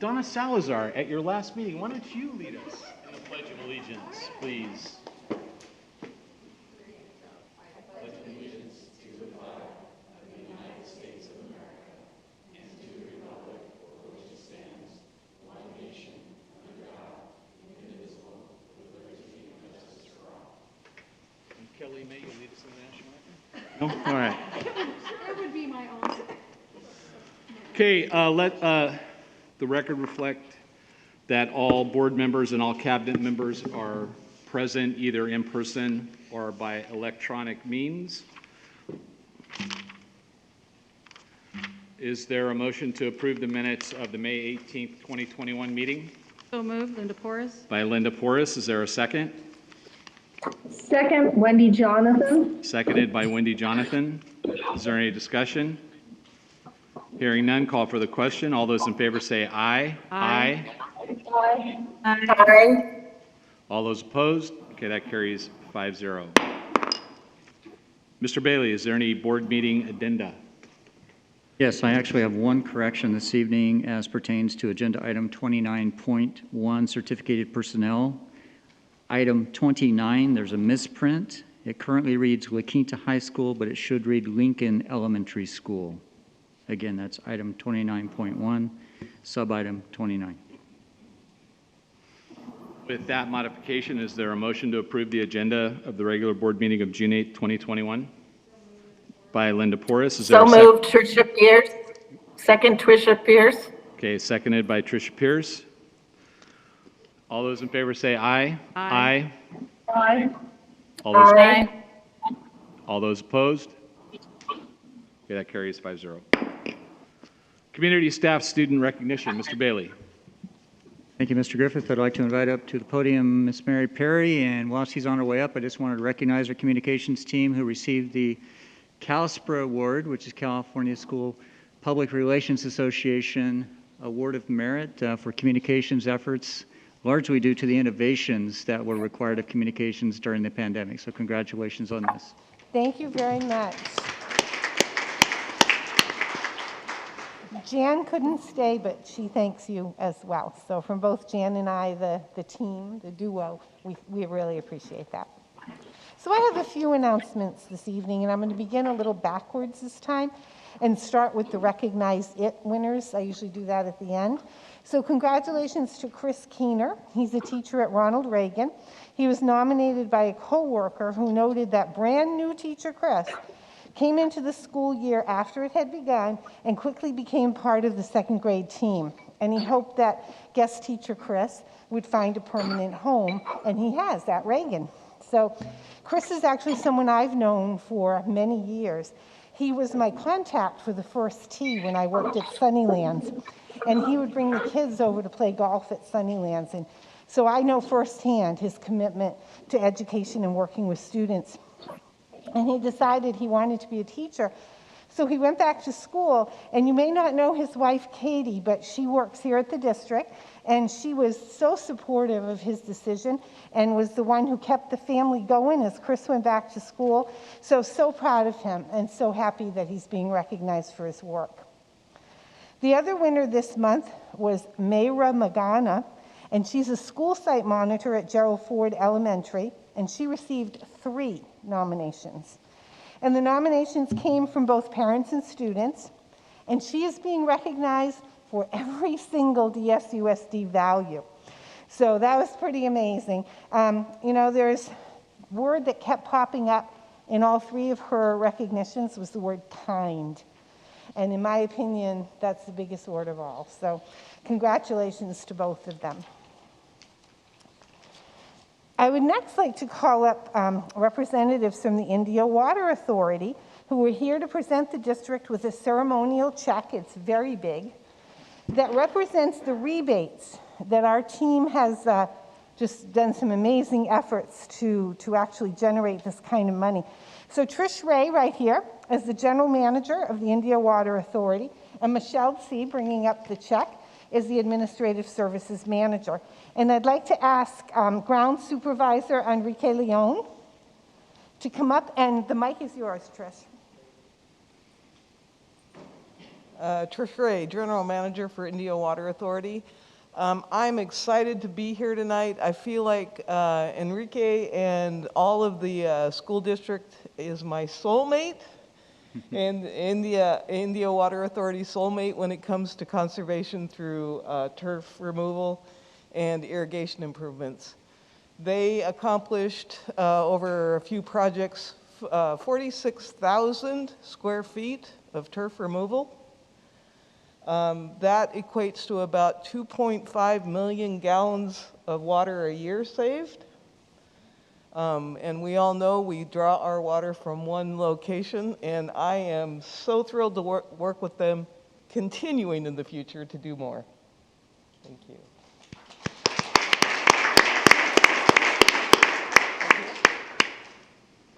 Donna Salazar, at your last meeting, why don't you lead us in the Pledge of Allegiance, please? Kelly, may you lead us in the national anthem? No? All right. That would be my own. Okay, let the record reflect that all board members and all cabinet members are present either in person or by electronic means. Is there a motion to approve the minutes of the May 18th, 2021 meeting? So moved. Linda Porras. By Linda Porras. Is there a second? Second, Wendy Jonathan. Seconded by Wendy Jonathan. Is there any discussion? Hearing none, call for the question. All those in favor say aye. Aye. Aye. Aye. All those opposed? Okay, that carries 5-0. Mr. Bailey, is there any board meeting addenda? Yes, I actually have one correction this evening as pertains to agenda item 29.1, certificated personnel. Item 29, there's a misprint. It currently reads La Quinta High School, but it should read Lincoln Elementary School. Again, that's item 29.1, sub-item 29. With that modification, is there a motion to approve the agenda of the regular board meeting of June 8, 2021? By Linda Porras. So moved, Tricia Pierce. Second, Tricia Pierce. Okay, seconded by Tricia Pierce. All those in favor say aye. Aye. Aye. All those, Aye. all those opposed? Okay, that carries 5-0. Community staff student recognition. Mr. Bailey. Thank you, Mr. Griffith. I'd like to invite up to the podium Ms. Mary Perry, and while she's on her way up, I just wanted to recognize our communications team who received the CalSPRA Award, which is California School Public Relations Association Award of Merit for communications efforts, largely due to the innovations that were required of communications during the pandemic. So congratulations on this. Thank you very much. Jan couldn't stay, but she thanks you as well. So from both Jan and I, the team, the duo, we really appreciate that. So I have a few announcements this evening, and I'm going to begin a little backwards this time and start with the Recognize It winners. I usually do that at the end. So congratulations to Chris Keener. He's a teacher at Ronald Reagan. He was nominated by a coworker who noted that brand new teacher Chris came into the school year after it had begun and quickly became part of the second grade team. And he hoped that guest teacher Chris would find a permanent home, and he has at Reagan. So Chris is actually someone I've known for many years. He was my contact for the first tee when I worked at Sunnylands, and he would bring the kids over to play golf at Sunnylands. And so I know firsthand his commitment to education and working with students. And he decided he wanted to be a teacher. So he went back to school, and you may not know his wife, Katie, but she works here at the district, and she was so supportive of his decision and was the one who kept the family going as Chris went back to school. So proud of him and so happy that he's being recognized for his work. The other winner this month was Mayra Magana, and she's a school site monitor at Gerald Ford Elementary, and she received 3 nominations. And the nominations came from both parents and students, and she is being recognized for every single DSUSD value. So that was pretty amazing. You know, there's a word that kept popping up in all 3 of her recognitions was the word kind. And in my opinion, that's the biggest word of all. So congratulations to both of them. I would next like to call up representatives from the India Water Authority who are here to present the district with a ceremonial check, it's very big, that represents the rebates that our team has just done some amazing efforts to actually generate this kind of money. So Trish Ray right here is the general manager of the India Water Authority, and Michelle C. bringing up the check is the administrative services manager. And I'd like to ask ground supervisor Enrique Leon to come up, and the mic is yours, Trish. Trish Ray, General Manager for Indio Water Authority. I'm excited to be here tonight. I feel like Enrique and all of the school district is my soulmate, and Indio Water Authority soulmate when it comes to conservation through turf removal and irrigation improvements. They accomplished over a few projects 46,000 square feet of turf removal. That equates to about 2.5 million gallons of water a year saved. And we all know we draw our water from one location, and I am so thrilled to work with them, continuing in the future to do more. Thank you.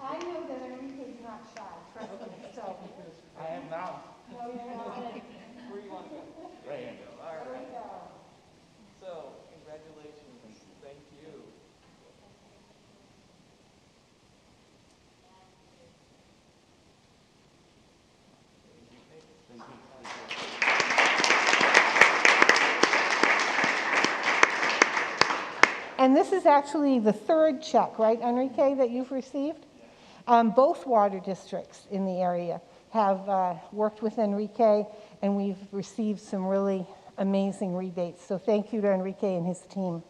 I know that Enrique's not shy, trust me, so. I am now. No, you're not. Where do you want to go? Right hand. All right. So, congratulations. Thank you. And this is actually the third check, right, Enrique, that you've received? Both water districts in the area have worked with Enrique, and we've received some really amazing rebates. So thank you to Enrique and his team.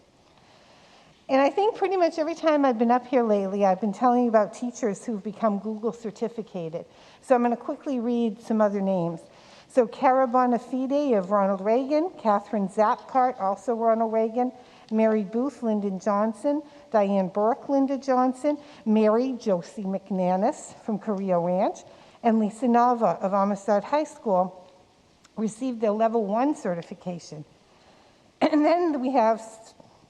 And I think pretty much every time I've been up here lately, I've been telling you about teachers who've become Google certificated. So I'm going to quickly read some other names. So Cara Bonafide of Ronald Reagan, Catherine Zapkart, also Ronald Reagan, Mary Booth, Lyndon Johnson, Diane Burke, Linda Johnson, Mary Josie McManus from Korea Ranch, and Lisa Nava of Amistad High School received their level 1 certification. And then we have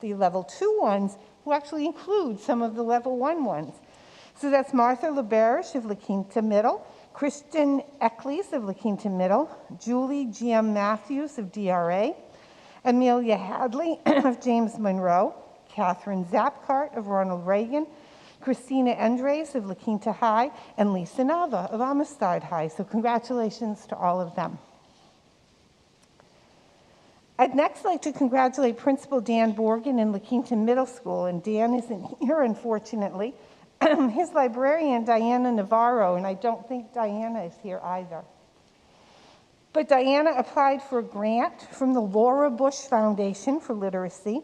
the level 2 ones who actually include some of the level 1 ones. So that's Martha LaBerge of La Quinta Middle, Kristen Eccles of La Quinta Middle, Julie G.M. Matthews of DRA, Amelia Hadley of James Monroe, Catherine Zapkart of Ronald Reagan, Christina Andres of La Quinta High, and Lisa Nava of Amistad High. So congratulations to all of them. I'd next like to congratulate Principal Dan Borgen in La Quinta Middle School, and Dan isn't here, unfortunately. His librarian, Diana Navarro, and I don't think Diana is here either. But Diana applied for a grant from the Laura Bush Foundation for Literacy,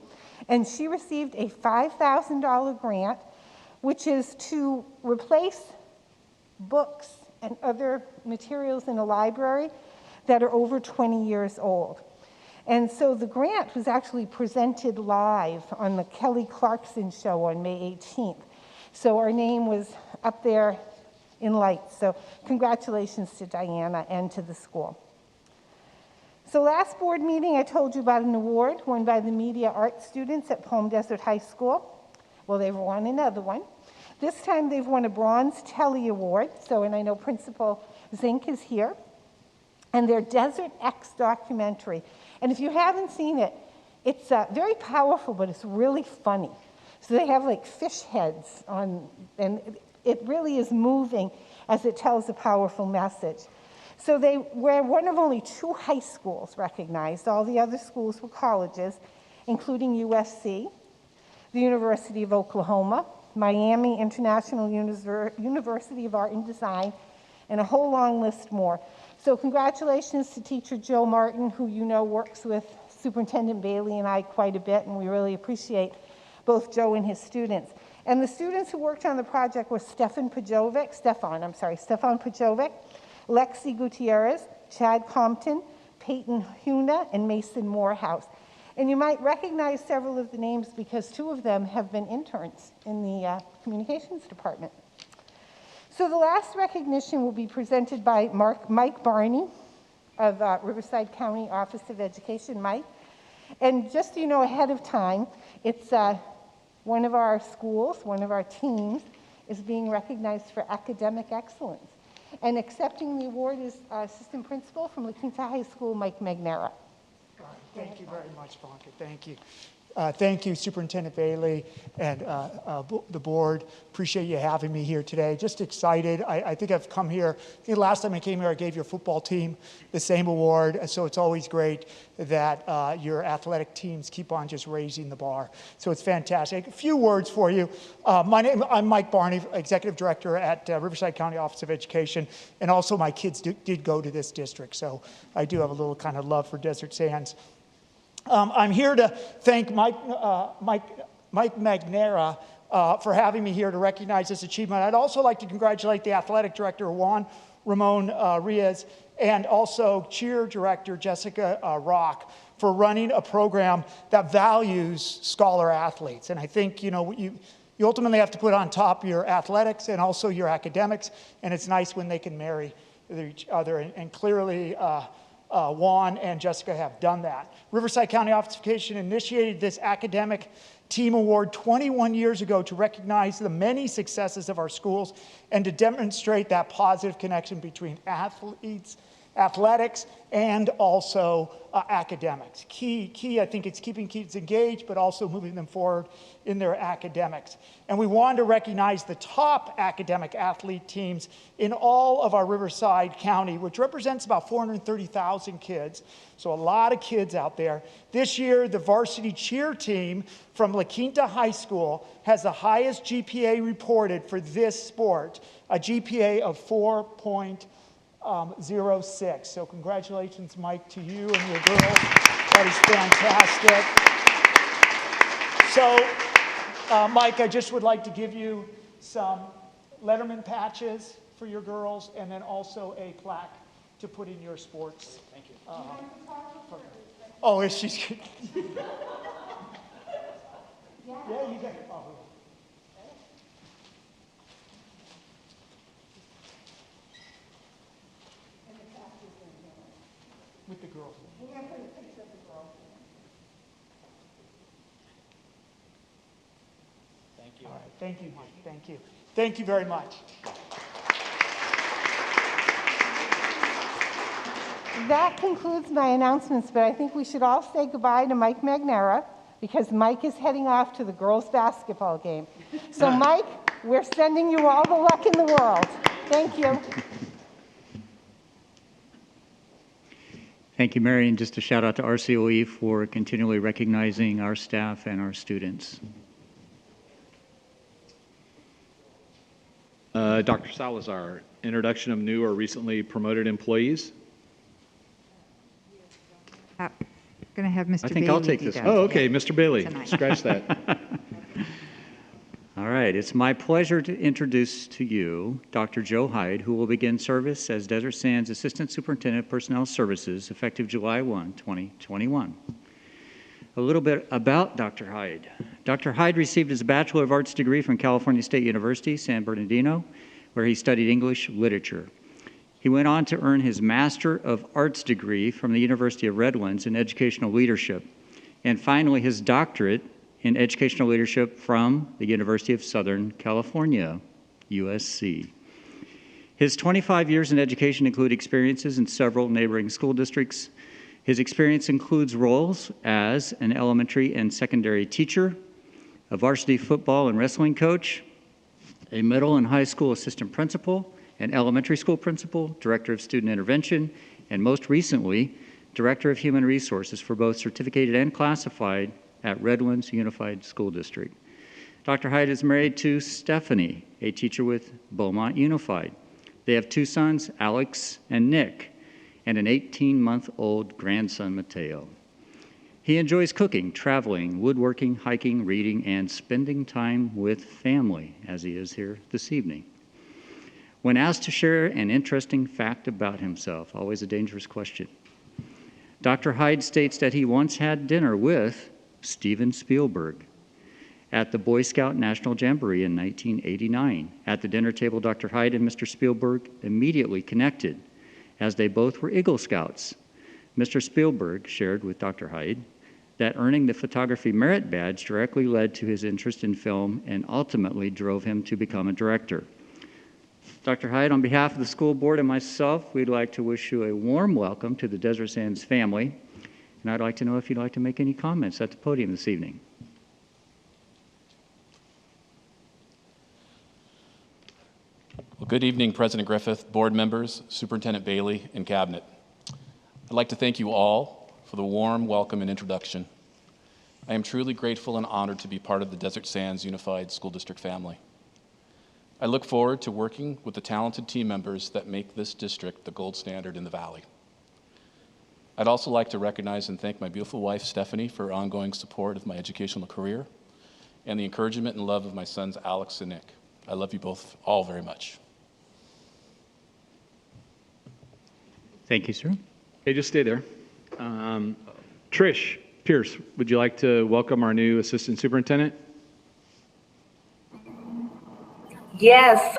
and she received a $5,000 grant, which is to replace books and other materials in a library that are over 20 years old. And so the grant was actually presented live on the Kelly Clarkson show on May 18th. So our name was up there in lights. So congratulations to Diana and to the school. So last board meeting, I told you about an award won by the media arts students at Palm Desert High School. Well, they've won another one. This time they've won a bronze Telly Award. So, and I know Principal Zink is here. And their Desert X documentary. And if you haven't seen it, it's very powerful, but it's really funny. So they have like fish heads on, and it really is moving as it tells a powerful message. So they were one of only 2 high schools recognized. All the other schools were colleges, including USC, the University of Oklahoma, Miami International University of Art and Design, and a whole long list more. So congratulations to teacher Joe Martin, who you know works with Superintendent Bailey and I quite a bit, and we really appreciate both Joe and his students. And the students who worked on the project were Stefan Pajovic, Lexi Gutierrez, Chad Compton, Peyton Huna, and Mason Morehouse. And you might recognize several of the names because 2 of them have been interns in the communications department. So the last recognition will be presented by Mike Barney of Riverside County Office of Education. Mike. And just so you know ahead of time, it's one of our schools, one of our teams, is being recognized for academic excellence. And accepting the award is Assistant Principal from La Quinta High School, Mike Magnera. Thank you very much, Blanca. Thank you. Thank you, Superintendent Bailey and the board. Appreciate you having me here today. Just excited. I think I've come here. I think the last time I came here, I gave your football team the same award. So it's always great that your athletic teams keep on just raising the bar. So it's fantastic. A few words for you. I'm Mike Barney, Executive Director at Riverside County Office of Education. And also my kids did go to this district. So I do have a little kind of love for Desert Sands. I'm here to thank Mike Magnera for having me here to recognize this achievement. I'd also like to congratulate the athletic director, Juan Ramon Riaz, and also cheer director, Jessica Rock, for running a program that values scholar athletes. And I think, you ultimately have to put on top your athletics and also your academics, and it's nice when they can marry each other. And clearly, Juan and Jessica have done that. Riverside County Office of Education initiated this academic team award 21 years ago to recognize the many successes of our schools and to demonstrate that positive connection between athletics and also academics. Key, I think it's keeping kids engaged, but also moving them forward in their academics. And we wanted to recognize the top academic athlete teams in all of our Riverside County, which represents about 430,000 kids. So a lot of kids out there. This year, the varsity cheer team from La Quinta High School has the highest GPA reported for this sport, a GPA of 4.06. So congratulations, Mike, to you and your girls. That is fantastic. So, Mike, I just would like to give you some Letterman patches for your girls and then also a plaque to put in your sports. Thank you. Oh, is she? Yeah, you got it. Oh. With the girls. We're going to put a picture of the girls. Thank you. All right. Thank you, Mike. Thank you. Thank you very much. That concludes my announcements, but I think we should all say goodbye to Mike Magnera because Mike is heading off to the girls' basketball game. So, Mike, we're sending you all the luck in the world. Thank you. Thank you, Mary, and just a shout out to RCOE for continually recognizing our staff and our students. Dr. Salazar, introduction of new or recently promoted employees. Going to have Mr. I think Bailey I'll take do this that. Oh, okay, Mr. Bailey, Tonight. scratch that. All right, it's my pleasure to introduce to you Dr. Joe Hyde, who will begin service as Desert Sands Assistant Superintendent of Personnel Services effective July 1, 2021. A little bit about Dr. Hyde. Dr. Hyde received his Bachelor of Arts degree from California State University, San Bernardino, where he studied English literature. He went on to earn his Master of Arts degree from the University of Redlands in Educational Leadership, and finally his doctorate in Educational Leadership from the University of Southern California, USC. His 25 years in education include experiences in several neighboring school districts. His experience includes roles as an elementary and secondary teacher, a varsity football and wrestling coach, a middle and high school assistant principal, an elementary school principal, director of student intervention, and most recently, director of human resources for both certificated and classified at Redlands Unified School District. Dr. Hyde is married to Stephanie, a teacher with Beaumont Unified. They have two sons, Alex and Nick, and an 18-month-old grandson, Mateo. He enjoys cooking, traveling, woodworking, hiking, reading, and spending time with family, as he is here this evening. When asked to share an interesting fact about himself, always a dangerous question, Dr. Hyde states that he once had dinner with Steven Spielberg at the Boy Scout National Jamboree in 1989. At the dinner table, Dr. Hyde and Mr. Spielberg immediately connected, as they both were Eagle Scouts. Mr. Spielberg shared with Dr. Hyde that earning the Photography Merit Badge directly led to his interest in film and ultimately drove him to become a director. Dr. Hyde, on behalf of the school board and myself, we'd like to wish you a warm welcome to the Desert Sands family. And I'd like to know if you'd like to make any comments at the podium this evening. Well, good evening, President Griffith, board members, Superintendent Bailey, and Cabinet. I'd like to thank you all for the warm welcome and introduction. I am truly grateful and honored to be part of the Desert Sands Unified School District family. I look forward to working with the talented team members that make this district the gold standard in the Valley. I'd also like to recognize and thank my beautiful wife, Stephanie, for her ongoing support of my educational career and the encouragement and love of my sons, Alex and Nick. I love you both all very much. Thank you, sir. Okay, just stay there. Trish Pierce, would you like to welcome our new Assistant Superintendent? Yes,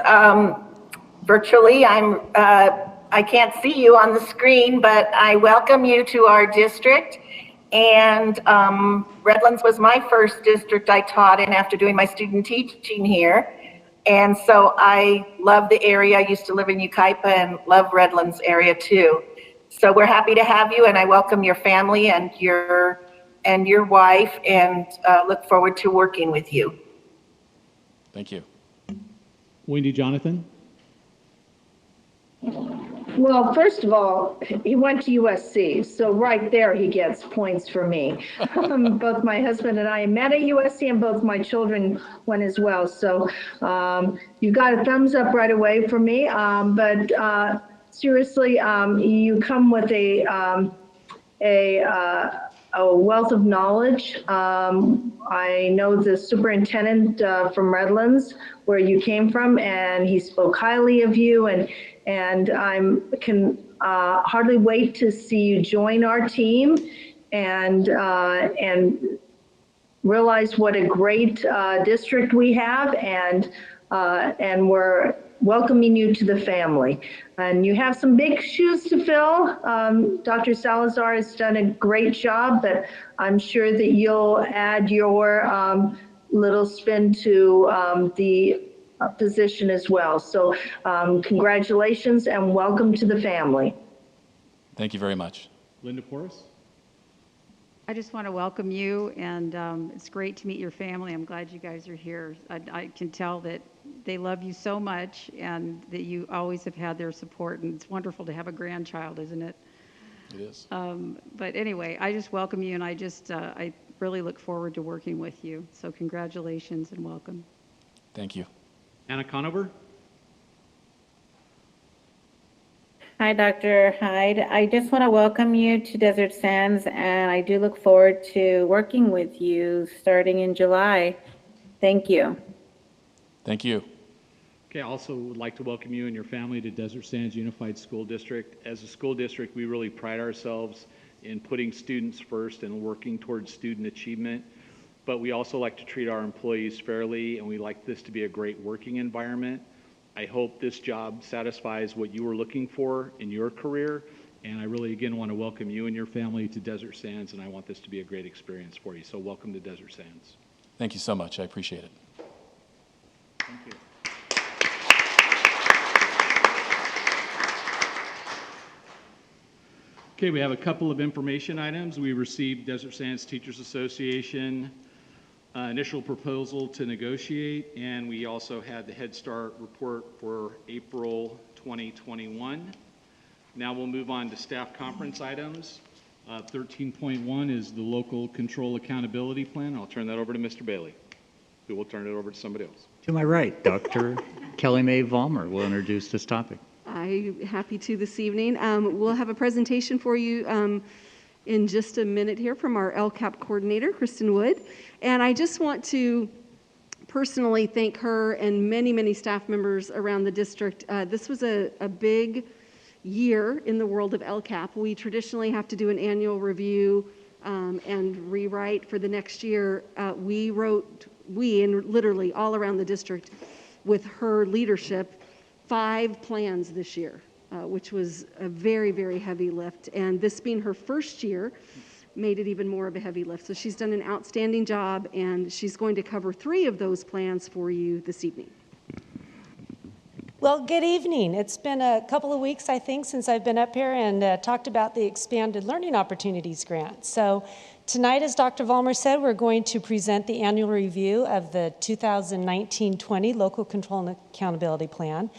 virtually. I can't see you on the screen, but I welcome you to our district. And Redlands was my first district I taught in after doing my student teaching here. And so I love the area. I used to live in Yucaipa and love Redlands area too. So we're happy to have you, and I welcome your family and your wife, and look forward to working with you. Thank you. Wendy Jonathan? Well, first of all, he went to USC, so right there he gets points for me. Both my husband and I met at USC, and both my children went as well. So you got a thumbs up right away from me. But seriously, you come with a wealth of knowledge. I know the superintendent from Redlands, where you came from, and he spoke highly of you, and I can hardly wait to see you join our team and realize what a great district we have, and we're welcoming you to the family. And you have some big shoes to fill. Dr. Salazar has done a great job, but I'm sure that you'll add your little spin to the position as well. So congratulations and welcome to the family. Thank you very much. Linda Porras? I just want to welcome you, and it's great to meet your family. I'm glad you guys are here. I can tell that they love you so much, and that you always have had their support, and it's wonderful to have a grandchild, isn't it? It is. But anyway, I just welcome you, and I really look forward to working with you. So congratulations and welcome. Thank you. Anna Conover? Hi, Dr. Hyde. I just want to welcome you to Desert Sands, and I do look forward to working with you starting in July. Thank you. Thank you. Okay, I also would like to welcome you and your family to Desert Sands Unified School District. As a school district, we really pride ourselves in putting students first and working towards student achievement. But we also like to treat our employees fairly, and we like this to be a great working environment. I hope this job satisfies what you were looking for in your career, and I really, again, want to welcome you and your family to Desert Sands, and I want this to be a great experience for you. So welcome to Desert Sands. Thank you so much. I appreciate it. Thank you. Okay, we have a couple of information items. We received Desert Sands Teachers Association initial proposal to negotiate, and we also had the Head Start report for April 2021. Now we'll move on to staff conference items. 13.1 is the local control accountability plan. I'll turn that over to Mr. Bailey, who will turn it over to somebody else. To my right, Dr. Kelly Mae Vollmer will introduce this topic. I'm happy to this evening. We'll have a presentation for you in just a minute here from our Lcap coordinator, Kristen Wood. And I just want to personally thank her and many, many staff members around the district. This was a big year in the world of Lcap. We traditionally have to do an annual review and rewrite for the next year. We and literally all around the district, with her leadership, 5 plans this year, which was a very, very heavy lift. And this being her first year made it even more of a heavy lift. So she's done an outstanding job, and she's going to cover 3 of those plans for you this evening. Well, good evening. It's been a couple of weeks, I think, since I've been up here and talked about the Expanded Learning Opportunities Grant. So tonight, as Dr. Vollmer said, we're going to present the annual review of the 2019-20 Local Control and Accountability Plan,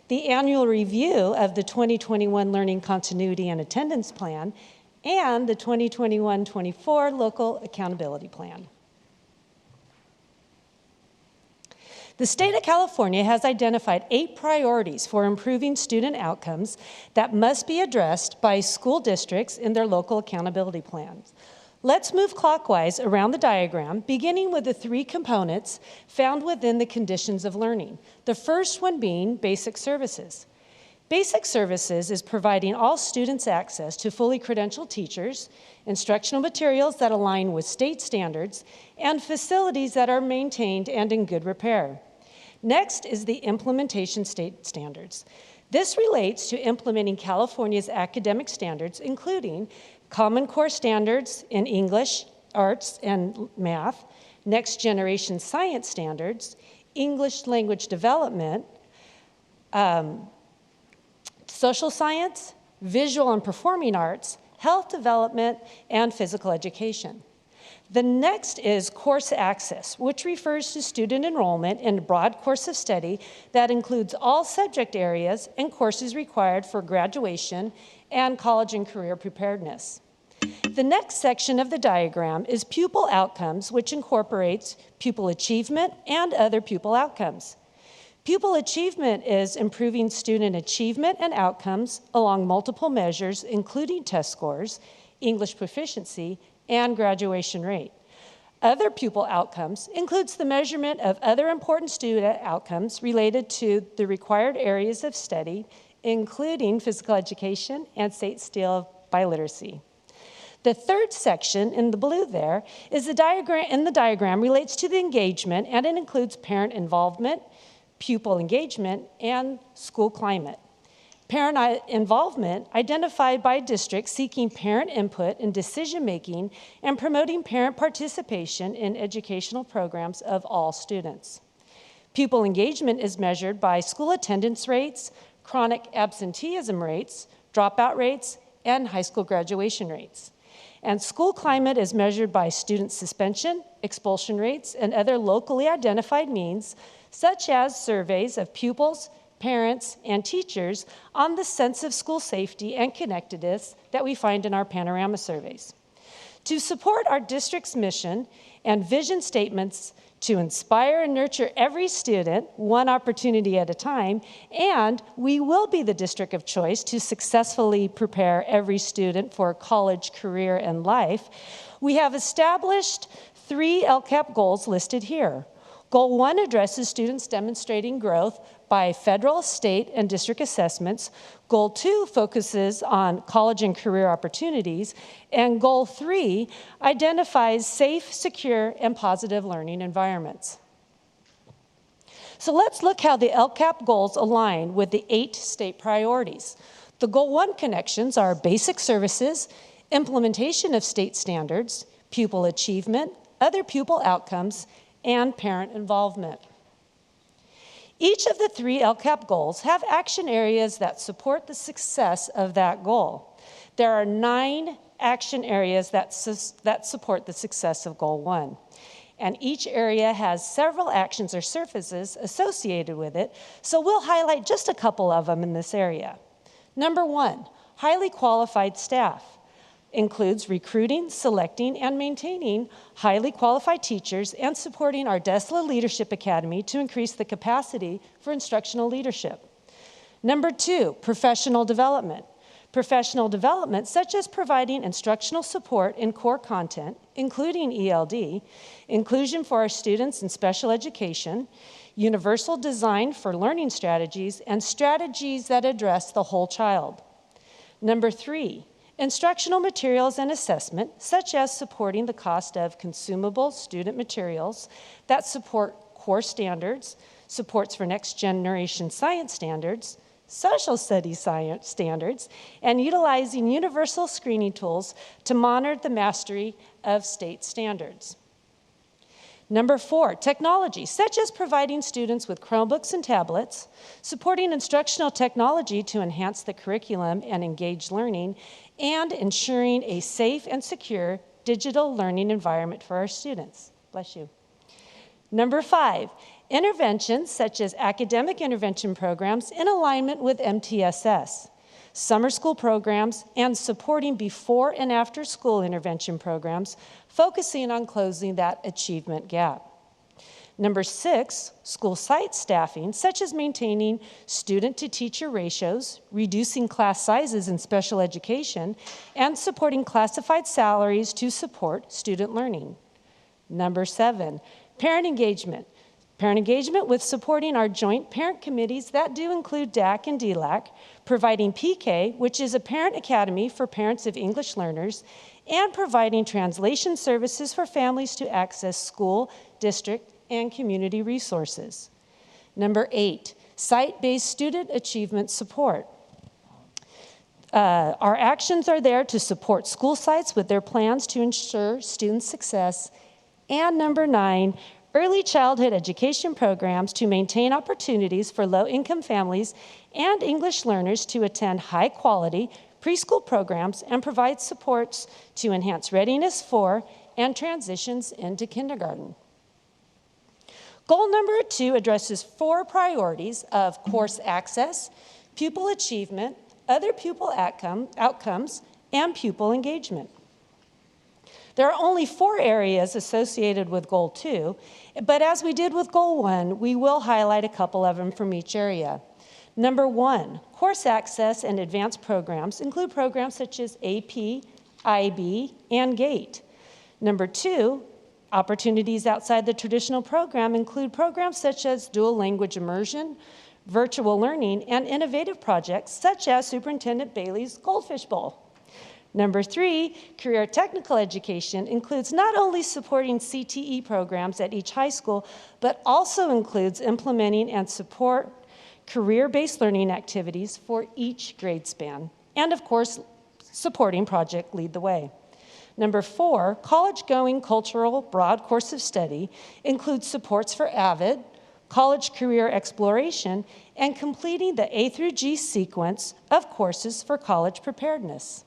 the annual review of the 2021 Learning Continuity and Attendance Plan, and the 2021-24 Local Accountability Plan. The state of California has identified 8 priorities for improving student outcomes that must be addressed by school districts in their local accountability plans. Let's move clockwise around the diagram, beginning with the 3 components found within the conditions of learning. The first one being basic services. Basic services is providing all students access to fully credentialed teachers, instructional materials that align with state standards, and facilities that are maintained and in good repair. Next is the implementation state standards. This relates to implementing California's academic standards, including Common Core standards in English, arts, and math, next generation science standards, English language development, social science, visual and performing arts, health development, and physical education. The next is course access, which refers to student enrollment in a broad course of study that includes all subject areas and courses required for graduation and college and career preparedness. The next section of the diagram is pupil outcomes, which incorporates pupil achievement and other pupil outcomes. Pupil achievement is improving student achievement and outcomes along multiple measures, including test scores, English proficiency, and graduation rate. Other pupil outcomes includes the measurement of other important student outcomes related to the required areas of study, including physical education and state seal biliteracy. The third section in the blue there is the diagram relates to the engagement, and it includes parent involvement, pupil engagement, and school climate. Parent involvement identified by districts seeking parent input in decision-making and promoting parent participation in educational programs of all students. Pupil engagement is measured by school attendance rates, chronic absenteeism rates, dropout rates, and high school graduation rates. And school climate is measured by student suspension, expulsion rates, and other locally identified means, such as surveys of pupils, parents, and teachers on the sense of school safety and connectedness that we find in our panorama surveys. To support our district's mission and vision statements to inspire and nurture every student, one opportunity at a time, and we will be the district of choice to successfully prepare every student for college, career, and life, we have established 3 LCAP goals listed here. Goal 1 addresses students demonstrating growth by federal, state, and district assessments. Goal 2 focuses on college and career opportunities. And Goal 3 identifies safe, secure, and positive learning environments. So let's look how the LCAP goals align with the 8 state priorities. The Goal 1 connections are basic services, implementation of state standards, pupil achievement, other pupil outcomes, and parent involvement. Each of the 3 LCAP goals have action areas that support the success of that goal. There are 9 action areas that support the success of Goal 1. And each area has several actions or services associated with it, so we'll highlight just a couple of them in this area. Number 1, highly qualified staff. Includes recruiting, selecting, and maintaining highly qualified teachers and supporting our DESLA Leadership Academy to increase the capacity for instructional leadership. Number 2, professional development. Professional development, such as providing instructional support in core content, including ELD, inclusion for our students in special education, universal design for learning strategies, and strategies that address the whole child. Number 3, instructional materials and assessment, such as supporting the cost of consumable student materials that support core standards, supports for next generation science standards, social studies science standards, and utilizing universal screening tools to monitor the mastery of state standards. Number 4, technology, such as providing students with Chromebooks and tablets, supporting instructional technology to enhance the curriculum and engage learning, and ensuring a safe and secure digital learning environment for our students. Bless you. Number 5, interventions such as academic intervention programs in alignment with MTSS, summer school programs, and supporting before and after school intervention programs, focusing on closing that achievement gap. Number 6, school site staffing, such as maintaining student-to-teacher ratios, reducing class sizes in special education, and supporting classified salaries to support student learning. Number 7, parent engagement. Parent engagement with supporting our joint parent committees that do include DAC and DLAC, providing PK, which is a parent academy for parents of English learners, and providing translation services for families to access school, district, and community resources. Number 8, site-based student achievement support. Our actions are there to support school sites with their plans to ensure student success. And number 9, early childhood education programs to maintain opportunities for low-income families and English learners to attend high-quality preschool programs and provide supports to enhance readiness for and transitions into kindergarten. Goal number 2 addresses 4 priorities of course access, pupil achievement, other pupil outcomes, and pupil engagement. There are only 4 areas associated with Goal 2, but as we did with Goal 1, we will highlight a couple of them from each area. Number 1, course access and advanced programs include programs such as AP, IB, and GATE. Number 2, opportunities outside the traditional program include programs such as dual language immersion, virtual learning, and innovative projects such as Superintendent Bailey's Goldfish Bowl. Number 3, career technical education includes not only supporting CTE programs at each high school, but also includes implementing and support career-based learning activities for each grade span. And of course, supporting Project Lead the Way. Number 4, college-going cultural broad course of study includes supports for AVID, college career exploration, and completing the A through G sequence of courses for college preparedness.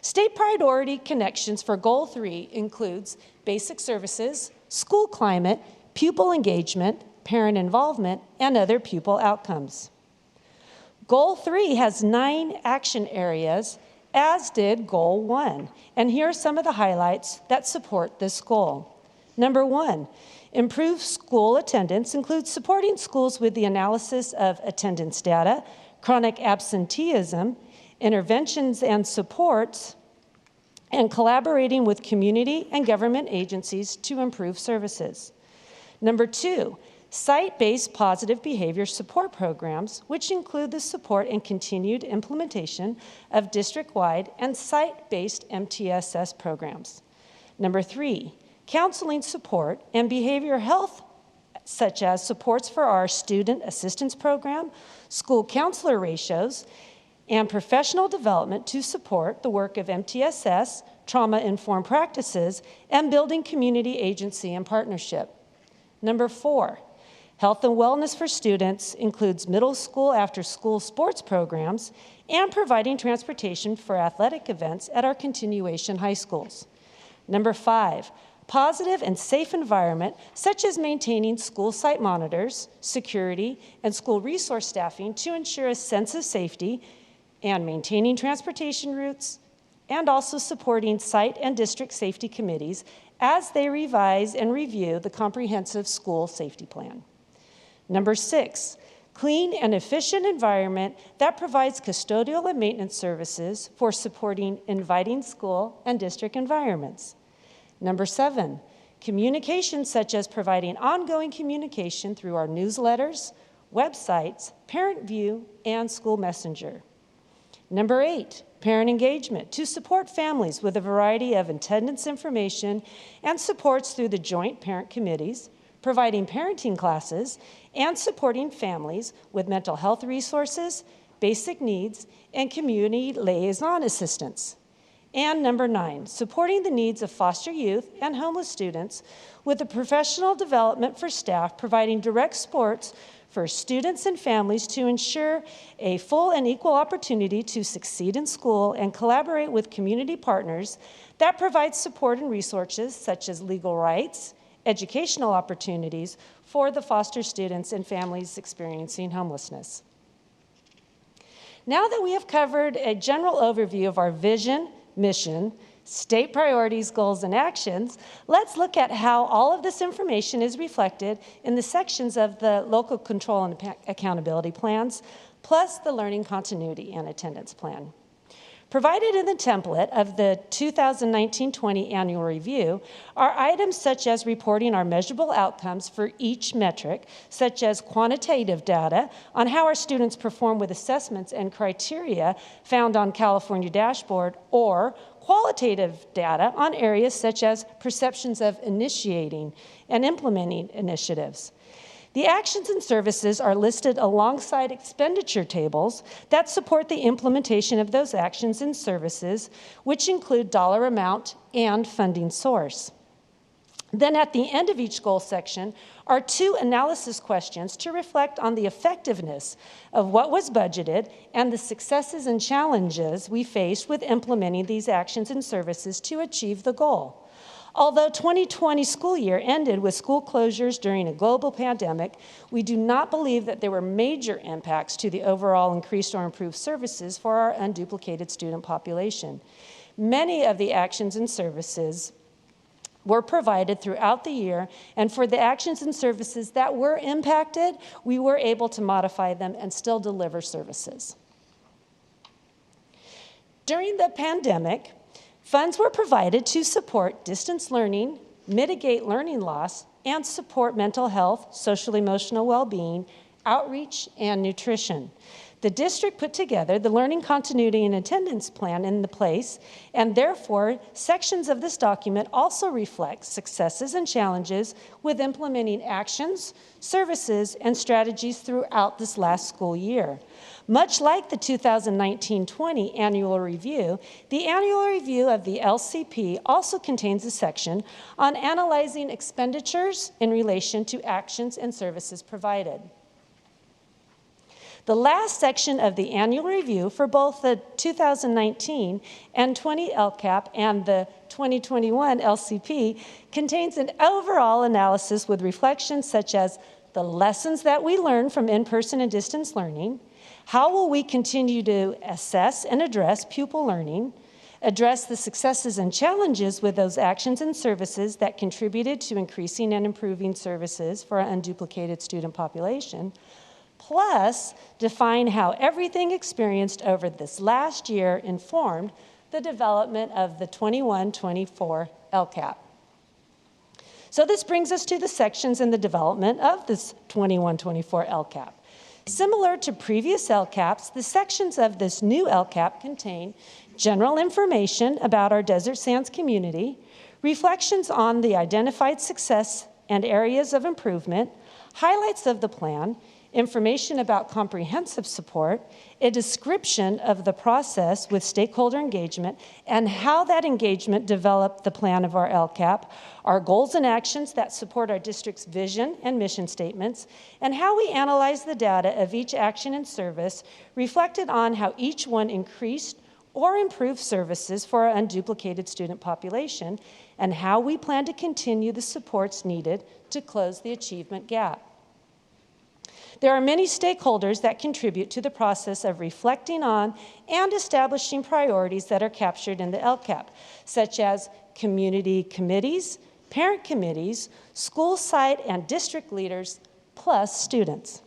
State priority connections for Goal 3 includes basic services, school climate, pupil engagement, parent involvement, and other pupil outcomes. Goal 3 has 9 action areas, as did Goal 1. And here are some of the highlights that support this goal. Number 1, improved school attendance includes supporting schools with the analysis of attendance data, chronic absenteeism, interventions and supports, and collaborating with community and government agencies to improve services. Number 2, site-based positive behavior support programs, which include the support and continued implementation of district-wide and site-based MTSS programs. Number 3, counseling support and behavioral health, such as supports for our student assistance program, school counselor ratios, and professional development to support the work of MTSS, trauma-informed practices, and building community agency and partnership. Number 4, health and wellness for students includes middle school after-school sports programs and providing transportation for athletic events at our continuation high schools. Number 5, positive and safe environment, such as maintaining school site monitors, security, and school resource staffing to ensure a sense of safety, and maintaining transportation routes, and also supporting site and district safety committees as they revise and review the comprehensive school safety plan. Number 6, clean and efficient environment that provides custodial and maintenance services for supporting inviting school and district environments. Number 7, communication such as providing ongoing communication through our newsletters, websites, Parent View, and School Messenger. Number 8, parent engagement to support families with a variety of attendance information and supports through the joint parent committees, providing parenting classes, and supporting families with mental health resources, basic needs, and community liaison assistance. And number 9, supporting the needs of foster youth and homeless students with a professional development for staff, providing direct supports for students and families to ensure a full and equal opportunity to succeed in school and collaborate with community partners that provide support and resources such as legal rights, educational opportunities for the foster students and families experiencing homelessness. Now that we have covered a general overview of our vision, mission, state priorities, goals, and actions, let's look at how all of this information is reflected in the sections of the local control and accountability plans, plus the learning continuity and attendance plan. Provided in the template of the 2019-20 annual review are items such as reporting our measurable outcomes for each metric, such as quantitative data on how our students perform with assessments and criteria found on California Dashboard, or qualitative data on areas such as perceptions of initiating and implementing initiatives. The actions and services are listed alongside expenditure tables that support the implementation of those actions and services, which include dollar amount and funding source. Then at the end of each goal section are 2 analysis questions to reflect on the effectiveness of what was budgeted and the successes and challenges we faced with implementing these actions and services to achieve the goal. Although 2020 school year ended with school closures during a global pandemic, we do not believe that there were major impacts to the overall increased or improved services for our unduplicated student population. Many of the actions and services were provided throughout the year, and for the actions and services that were impacted, we were able to modify them and still deliver services. During the pandemic, funds were provided to support distance learning, mitigate learning loss, and support mental health, social-emotional well-being, outreach, and nutrition. The district put together the learning continuity and attendance plan in the place, and therefore, sections of this document also reflect successes and challenges with implementing actions, services, and strategies throughout this last school year. Much like the 2019-20 annual review, the annual review of the LCP also contains a section on analyzing expenditures in relation to actions and services provided. The last section of the annual review for both the 2019 and 20 LCAP and the 2021 LCP contains an overall analysis with reflections such as the lessons that we learned from in-person and distance learning, how will we continue to assess and address pupil learning, address the successes and challenges with those actions and services that contributed to increasing and improving services for our unduplicated student population, plus define how everything experienced over this last year informed the development of the 21-24 LCAP. So this brings us to the sections in the development of this 21-24 LCAP. Similar to previous LCAPs, the sections of this new LCAP contain general information about our Desert Sands community, reflections on the identified success and areas of improvement, highlights of the plan, information about comprehensive support, a description of the process with stakeholder engagement and how that engagement developed the plan of our LCAP, our goals and actions that support our district's vision and mission statements, and how we analyze the data of each action and service reflected on how each one increased or improved services for our unduplicated student population, and how we plan to continue the supports needed to close the achievement gap. There are many stakeholders that contribute to the process of reflecting on and establishing priorities that are captured in the LCAP, such as community committees, parent committees, school site and district leaders, plus students.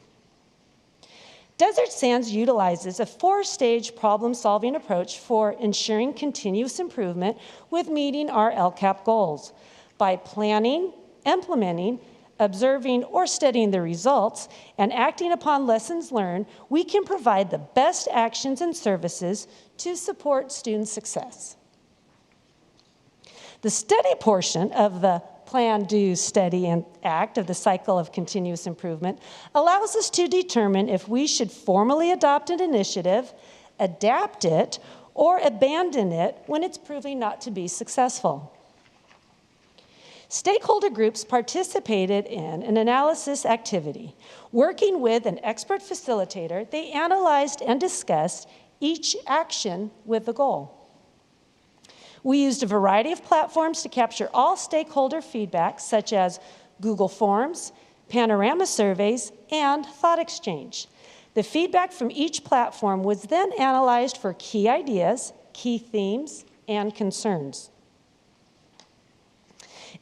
Desert Sands utilizes a 4-stage problem-solving approach for ensuring continuous improvement with meeting our LCAP goals by planning, implementing, observing or studying the results, and acting upon lessons learned, we can provide the best actions and services to support student success. The study portion of the Plan, Do, Study, and Act of the cycle of continuous improvement allows us to determine if we should formally adopt an initiative, adapt it, or abandon it when it's proving not to be successful. Stakeholder groups participated in an analysis activity. Working with an expert facilitator, they analyzed and discussed each action with a goal. We used a variety of platforms to capture all stakeholder feedback, such as Google Forms, panorama surveys, and thought exchange. The feedback from each platform was then analyzed for key ideas, key themes, and concerns.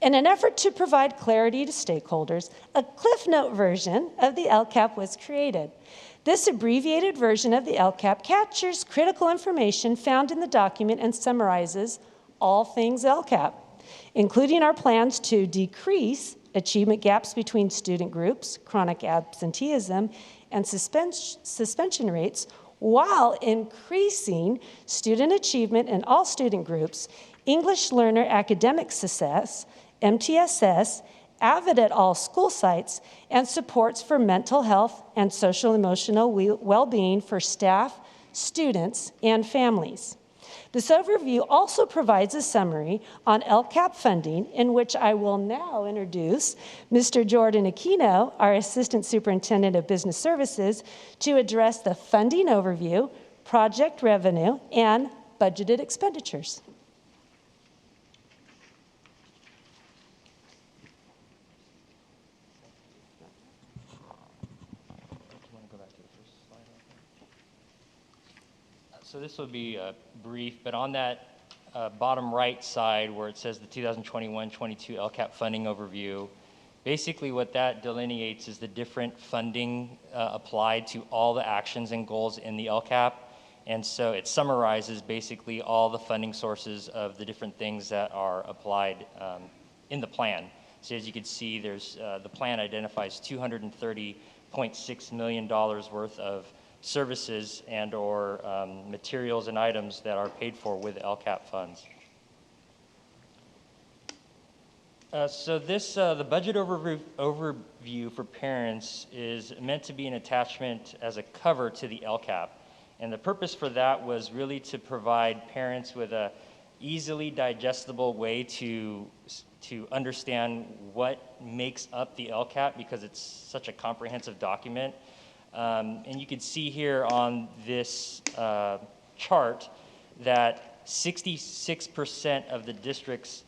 In an effort to provide clarity to stakeholders, a Cliff Note version of the Lcap was created. This abbreviated version of the Lcap captures critical information found in the document and summarizes all things Lcap, including our plans to decrease achievement gaps between student groups, chronic absenteeism, and suspension rates, while increasing student achievement in all student groups, English learner academic success, MTSS, AVID at all school sites, and supports for mental health and social emotional well-being for staff, students, and families. This overview also provides a summary on Lcap funding, in which I will now introduce Mr. Jordan Aquino, our Assistant Superintendent of Business Services, to address the funding overview, project revenue, and budgeted expenditures. So this will be brief, but on that bottom right side where it says the 2021-22 Lcap funding overview, basically what that delineates is the different funding applied to all the actions and goals in the Lcap. And so it summarizes basically all the funding sources of the different things that are applied in the plan. So as you can see, there's the plan identifies $230.6 million worth of services and or materials and items that are paid for with Lcap funds. So this, the budget overview for parents is meant to be an attachment as a cover to the Lcap. And the purpose for that was really to provide parents with a easily digestible way to understand what makes up the Lcap, because it's such a comprehensive document. And you can see here on this chart that 66% of the district's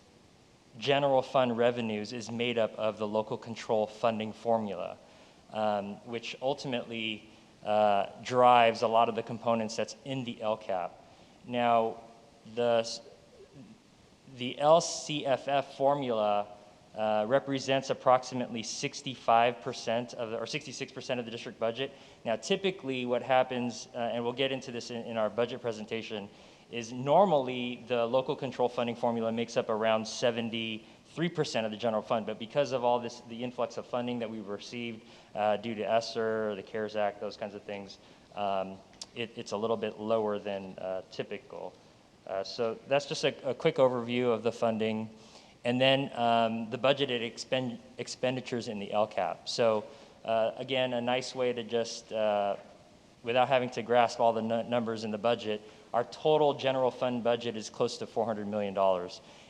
general fund revenues is made up of the local control funding formula, which ultimately drives a lot of the components that's in the Lcap. Now, the LCFF formula represents approximately 65% of or 66% of the district budget. Now, typically what happens, and we'll get into this in our budget presentation, is normally the local control funding formula makes up around 73% of the general fund, but because of all this, the influx of funding that we've received due to ESSER, the CARES Act, those kinds of things, it's a little bit lower than typical. So that's just a quick overview of the funding. And then the budgeted expenditures in the Lcap. So again, a nice way to just, without having to grasp all the numbers in the budget, our total general fund budget is close to $400 million.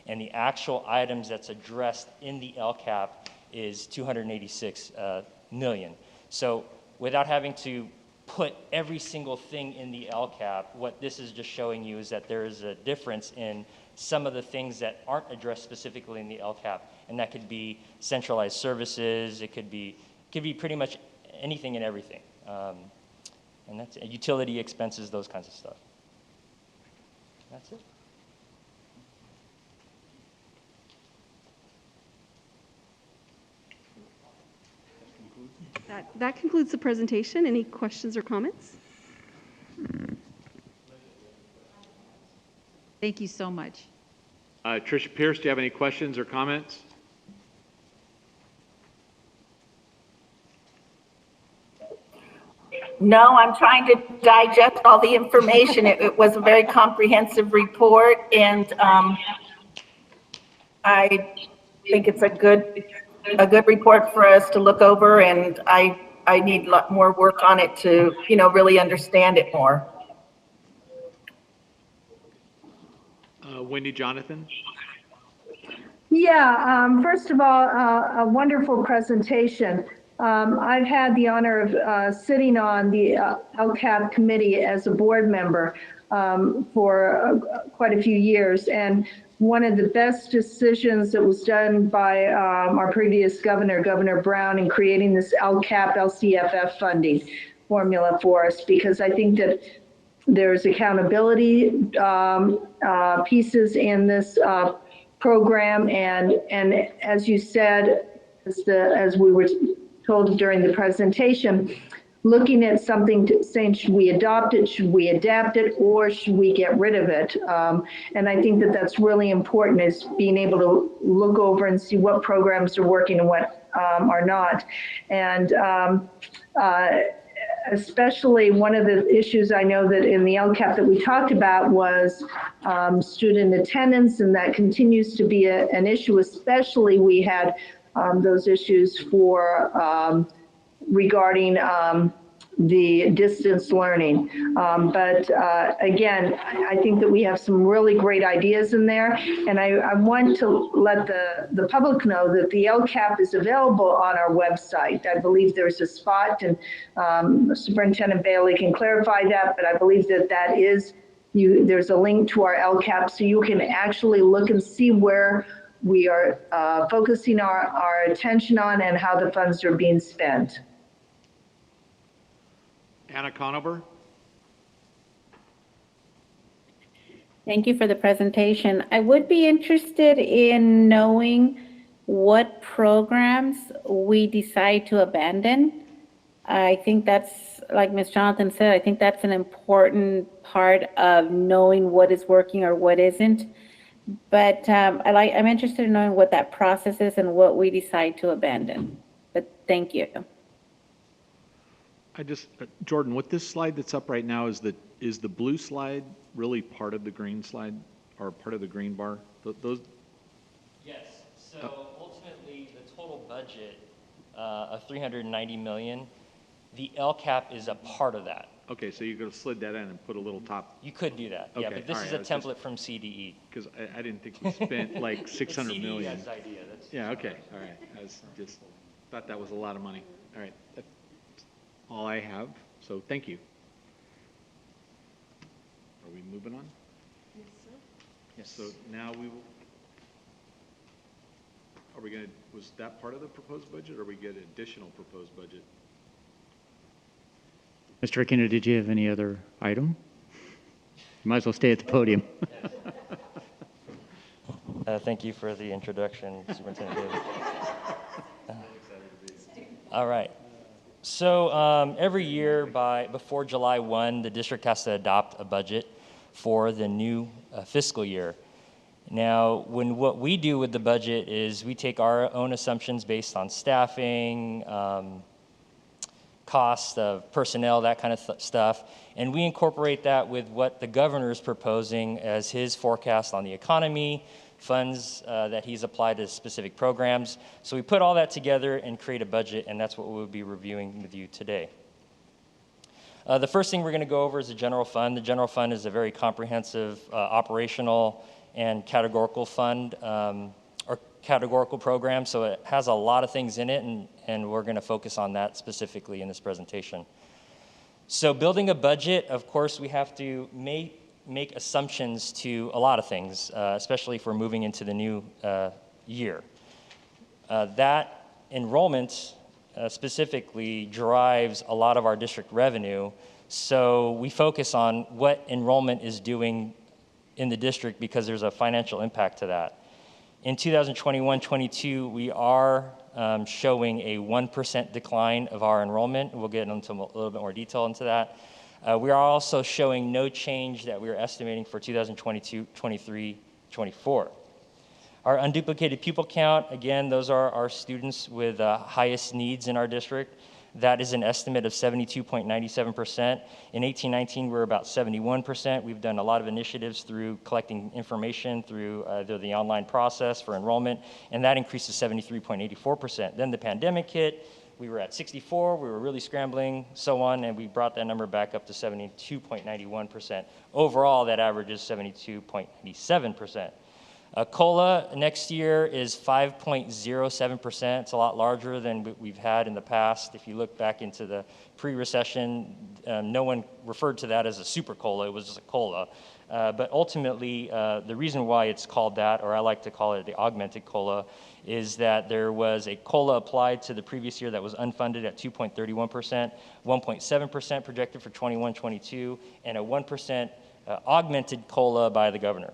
And the actual items that's addressed in the Lcap is $286 million. So without having to put every single thing in the Lcap, what this is just showing you is that there is a difference in some of the things that aren't addressed specifically in the Lcap, and that could be centralized services, it could be pretty much anything and everything. And that's utility expenses, those kinds of stuff. That's it. That concludes the presentation. Any questions or comments? Thank you so much. Tricia Pierce, do you have any questions or comments? No, I'm trying to digest all the information. It was a very comprehensive report, and I think it's a good report for us to look over, and I need a lot more work on it to, really understand it more. Wendy Jonathan? Yeah, first of all, a wonderful presentation. I've had the honor of sitting on the LCAP committee as a board member for quite a few years. And one of the best decisions that was done by our previous governor, Governor Brown, in creating this LCAP, LCFF funding formula for us, because I think that there's accountability pieces in this program, and as you said, as we were told during the presentation, looking at something saying, should we adopt it, should we adapt it, or should we get rid of it? And I think that that's really important, is being able to look over and see what programs are working and what are not. And especially one of the issues I know that in the LCAP that we talked about was student attendance, and that continues to be an issue. Especially we had those issues for regarding the distance learning. But again, I think that we have some really great ideas in there, and I want to let the public know that the LCAP is available on our website. I believe there's a spot, and Superintendent Bailey can clarify that, but I believe that that is, there's a link to our LCAP, so you can actually look and see where we are focusing our attention on and how the funds are being spent. Anna Conover? Thank you for the presentation. I would be interested in knowing what programs we decide to abandon. I think that's, like Ms. Jonathan said, I think that's an important part of knowing what is working or what isn't. But I'm interested in knowing what that process is and what we decide to abandon. But thank you. I just, Jordan, what this slide that's up right now, is the blue slide really part of the green slide, or part of the green bar? Those? Yes, so ultimately the total budget of $390 million, the LCAP is a part of that. Okay, so you could have slid that in and put a little top. You could do that, yeah, Okay, but this all is right, a template from CDE. Because I didn't think we spent like 600 million. It's CDE's idea. That's Yeah, okay, all right. I was just thought that was a lot of money. All right, that's all I have, so thank you. Are we moving on? Yes, sir. Yes. So now we will, are we going to, was that part of the proposed budget, or we get additional proposed budget? Mr. Aquino, did you have any other item? You might as well stay at the podium. Thank you for the introduction, Superintendent Davis. All right. So every year before July 1, the district has to adopt a budget for the new fiscal year. Now, what we do with the budget is we take our own assumptions based on staffing, cost of personnel, that kind of stuff, and we incorporate that with what the governor is proposing as his forecast on the economy, funds that he's applied to specific programs. So we put all that together and create a budget, and that's what we'll be reviewing with you today. The first thing we're going to go over is the general fund. The general fund is a very comprehensive operational and categorical fund, or categorical program, so it has a lot of things in it, and we're going to focus on that specifically in this presentation. So building a budget, of course, we have to make assumptions to a lot of things, especially if we're moving into the new year. That enrollment specifically drives a lot of our district revenue, so we focus on what enrollment is doing in the district because there's a financial impact to that. In 2021-22, we are showing a 1% decline of our enrollment. We'll get into a little bit more detail into that. We are also showing no change that we are estimating for 2022, 23, 24. Our unduplicated pupil count, again, those are our students with highest needs in our district. That is an estimate of 72.97%. In 18-19, we're about 71%. We've done a lot of initiatives through collecting information through either the online process for enrollment, and that increased to 73.84%. Then the pandemic hit. we were at 64, we were really scrambling, so on, and we brought that number back up to 72.91%. Overall, that average is 72.87%. COLA next year is 5.07%. It's a lot larger than we've had in the past. If you look back into the pre-recession, no one referred to that as a super COLA. It was just a COLA. But ultimately, the reason why it's called that, or I like to call it the augmented COLA, is that there was a COLA applied to the previous year that was unfunded at 2.31%, 1.7% projected for 21-22, and a 1% augmented COLA by the governor.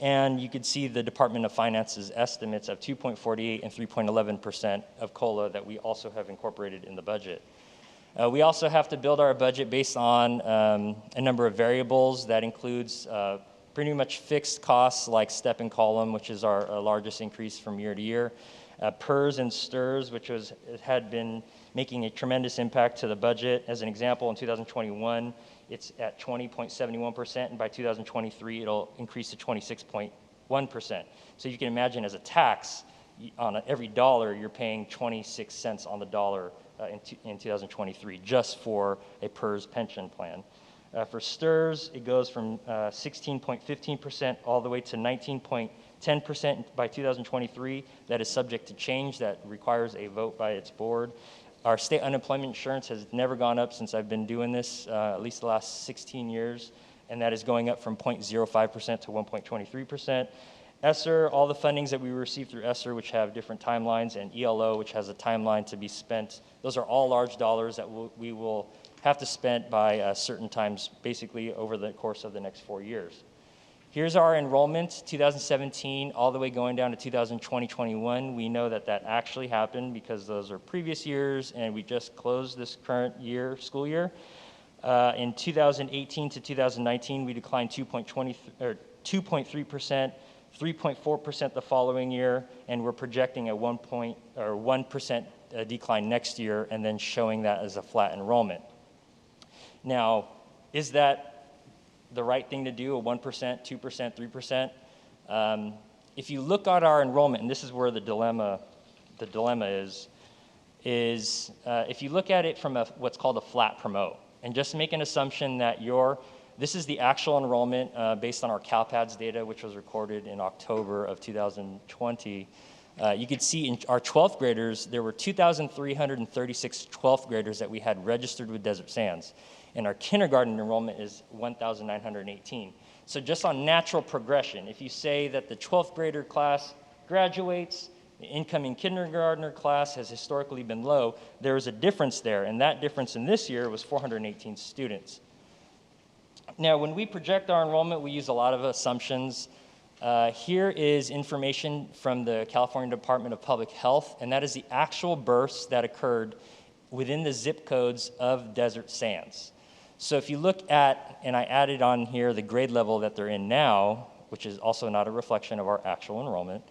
And you could see the Department of Finance's estimates of 2.48 and 3.11% of COLA that we also have incorporated in the budget. We also have to build our budget based on a number of variables. That includes pretty much fixed costs like step and column, which is our largest increase from year to year. PERS and STIRS, which had been making a tremendous impact to the budget. As an example, in 2021, it's at 20.71%, and by 2023, it'll increase to 26.1%. So you can imagine as a tax, on every dollar, you're paying 26 cents on the dollar in 2023, just for a PERS pension plan. For STIRS, it goes from 16.15% all the way to 19.10% by 2023. That is subject to change. That requires a vote by its board. Our state unemployment insurance has never gone up since I've been doing this, at least the last 16 years, and that is going up from 0.05% to 1.23%. ESSER, all the fundings that we receive through ESSER, which have different timelines, and ELO, which has a timeline to be spent, those are all large dollars that we will have to spend by certain times, basically over the course of the next 4 years. Here's our enrollment, 2017, all the way going down to 2020-21. We know that actually happened because those are previous years, and we just closed this current year, school year. In 2018 to 2019, we declined 2.3%, 3.4% the following year, and we're projecting a 1% decline next year, and then showing that as a flat enrollment. Now, is that the right thing to do, a 1%, 2%, 3%? If you look at our enrollment, and this is where the dilemma is if you look at it from what's called a flat promote, and just make an assumption that this is the actual enrollment based on our CalPADS data, which was recorded in October of 2020. You could see in our 12th graders, there were 2,336 12th graders that we had registered with Desert Sands. And our kindergarten enrollment is 1,918. So just on natural progression, if you say that the 12th grader class graduates, the incoming kindergartner class has historically been low, there is a difference there, and that difference in this year was 418 students. Now, when we project our enrollment, we use a lot of assumptions. Here is information from the California Department of Public Health, and that is the actual births that occurred within the zip codes of Desert Sands. So if you look at, and I added on here the grade level that they're in now, which is also not a reflection of our actual enrollment,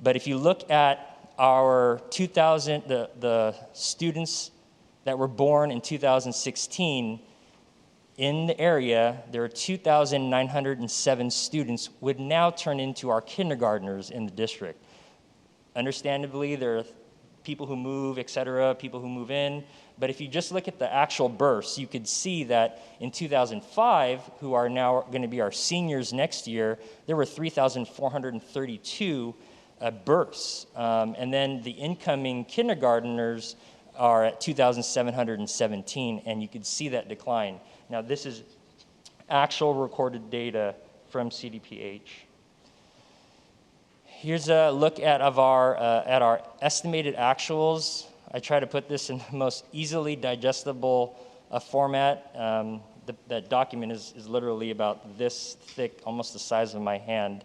but if you look at our the students that were born in 2016, in the area, there are 2,907 students would now turn into our kindergartners in the district. Understandably, there are people who move, et cetera, people who move in. But if you just look at the actual births, you could see that in 2005, who are now going to be our seniors next year, there were 3,432 births. And then the incoming kindergartners are at 2,717, and you could see that decline. Now, this is actual recorded data from CDPH. Here's a look at our estimated actuals. I try to put this in the most easily digestible format. That document is literally about this thick, almost the size of my hand.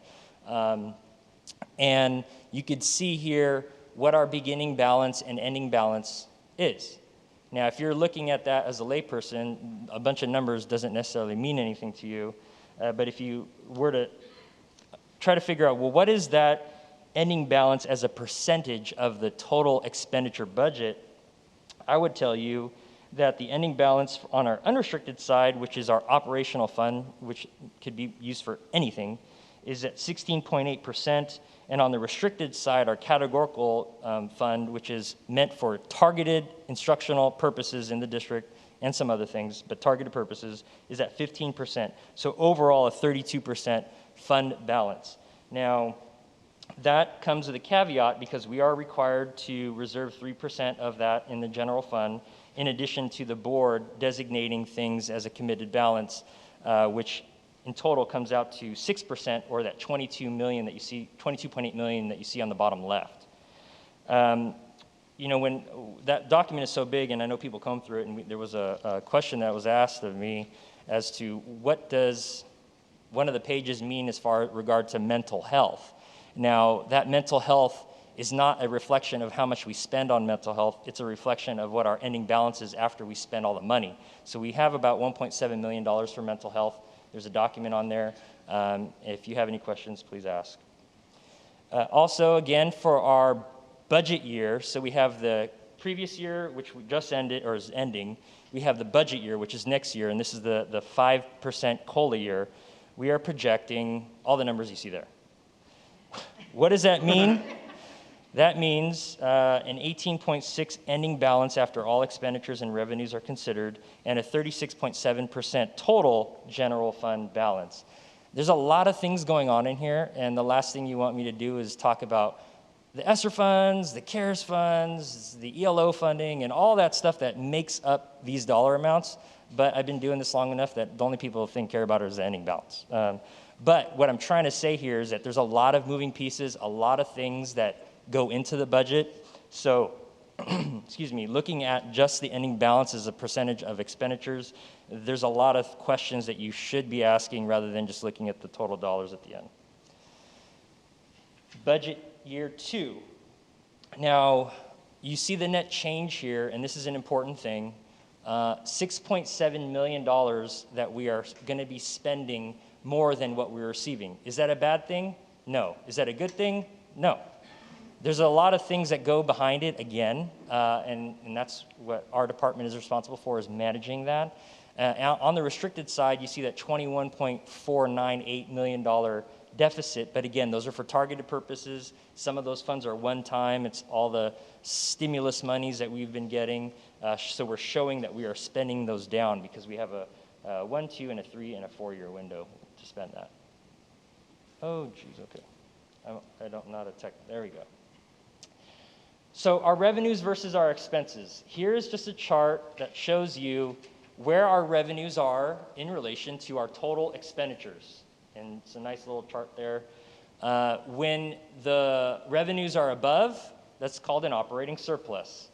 And you could see here what our beginning balance and ending balance is. Now, if you're looking at that as a layperson, a bunch of numbers doesn't necessarily mean anything to you. But if you were to try to figure out, well, what is that ending balance as a percentage of the total expenditure budget, I would tell you that the ending balance on our unrestricted side, which is our operational fund, which could be used for anything, is at 16.8%. And on the restricted side, our categorical fund, which is meant for targeted instructional purposes in the district and some other things, but targeted purposes, is at 15%. So overall, a 32% fund balance. Now, that comes with a caveat because we are required to reserve 3% of that in the general fund, in addition to the board designating things as a committed balance, which in total comes out to 6%, or that 22 million that you see, 22.8 million that you see on the bottom left. You know, when that document is so big, and I know people come through it, and there was a question that was asked of me as to what does one of the pages mean as far as regard to mental health. Now, that mental health is not a reflection of how much we spend on mental health. It's a reflection of what our ending balance is after we spend all the money. So we have about $1.7 million for mental health. There's a document on there. If you have any questions, please ask. Also, again, for our budget year, so we have the previous year, which we just ended, or is ending. We have the budget year, which is next year, and this is the 5% COLA year. We are projecting all the numbers you see there. What does that mean? That means an 18.6 ending balance after all expenditures and revenues are considered, and a 36.7% total general fund balance. There's a lot of things going on in here, and the last thing you want me to do is talk about the ESSER funds, the CARES funds, the ELO funding, and all that stuff that makes up these dollar amounts. But I've been doing this long enough that the only people who think care about it is the ending balance. But what I'm trying to say here is that there's a lot of moving pieces, a lot of things that go into the budget. So, excuse me, looking at just the ending balance as a percentage of expenditures, there's a lot of questions that you should be asking rather than just looking at the total dollars at the end. Budget year 2. Now, you see the net change here, and this is an important thing. $6.7 million that we are going to be spending more than what we're receiving. Is that a bad thing? No. Is that a good thing? No. There's a lot of things that go behind it, again, and that's what our department is responsible for, is managing that. On the restricted side, you see that $21.498 million deficit, but again, those are for targeted purposes. Some of those funds are one-time. It's all the stimulus monies that we've been getting, so we're showing that we are spending those down because we have a 1, 2, and a 3, and a 4-year window to spend that. Oh, geez, okay. I don't know how to tech. There we go. So our revenues versus our expenses. Here's just a chart that shows you where our revenues are in relation to our total expenditures. And it's a nice little chart there. When the revenues are above, that's called an operating surplus.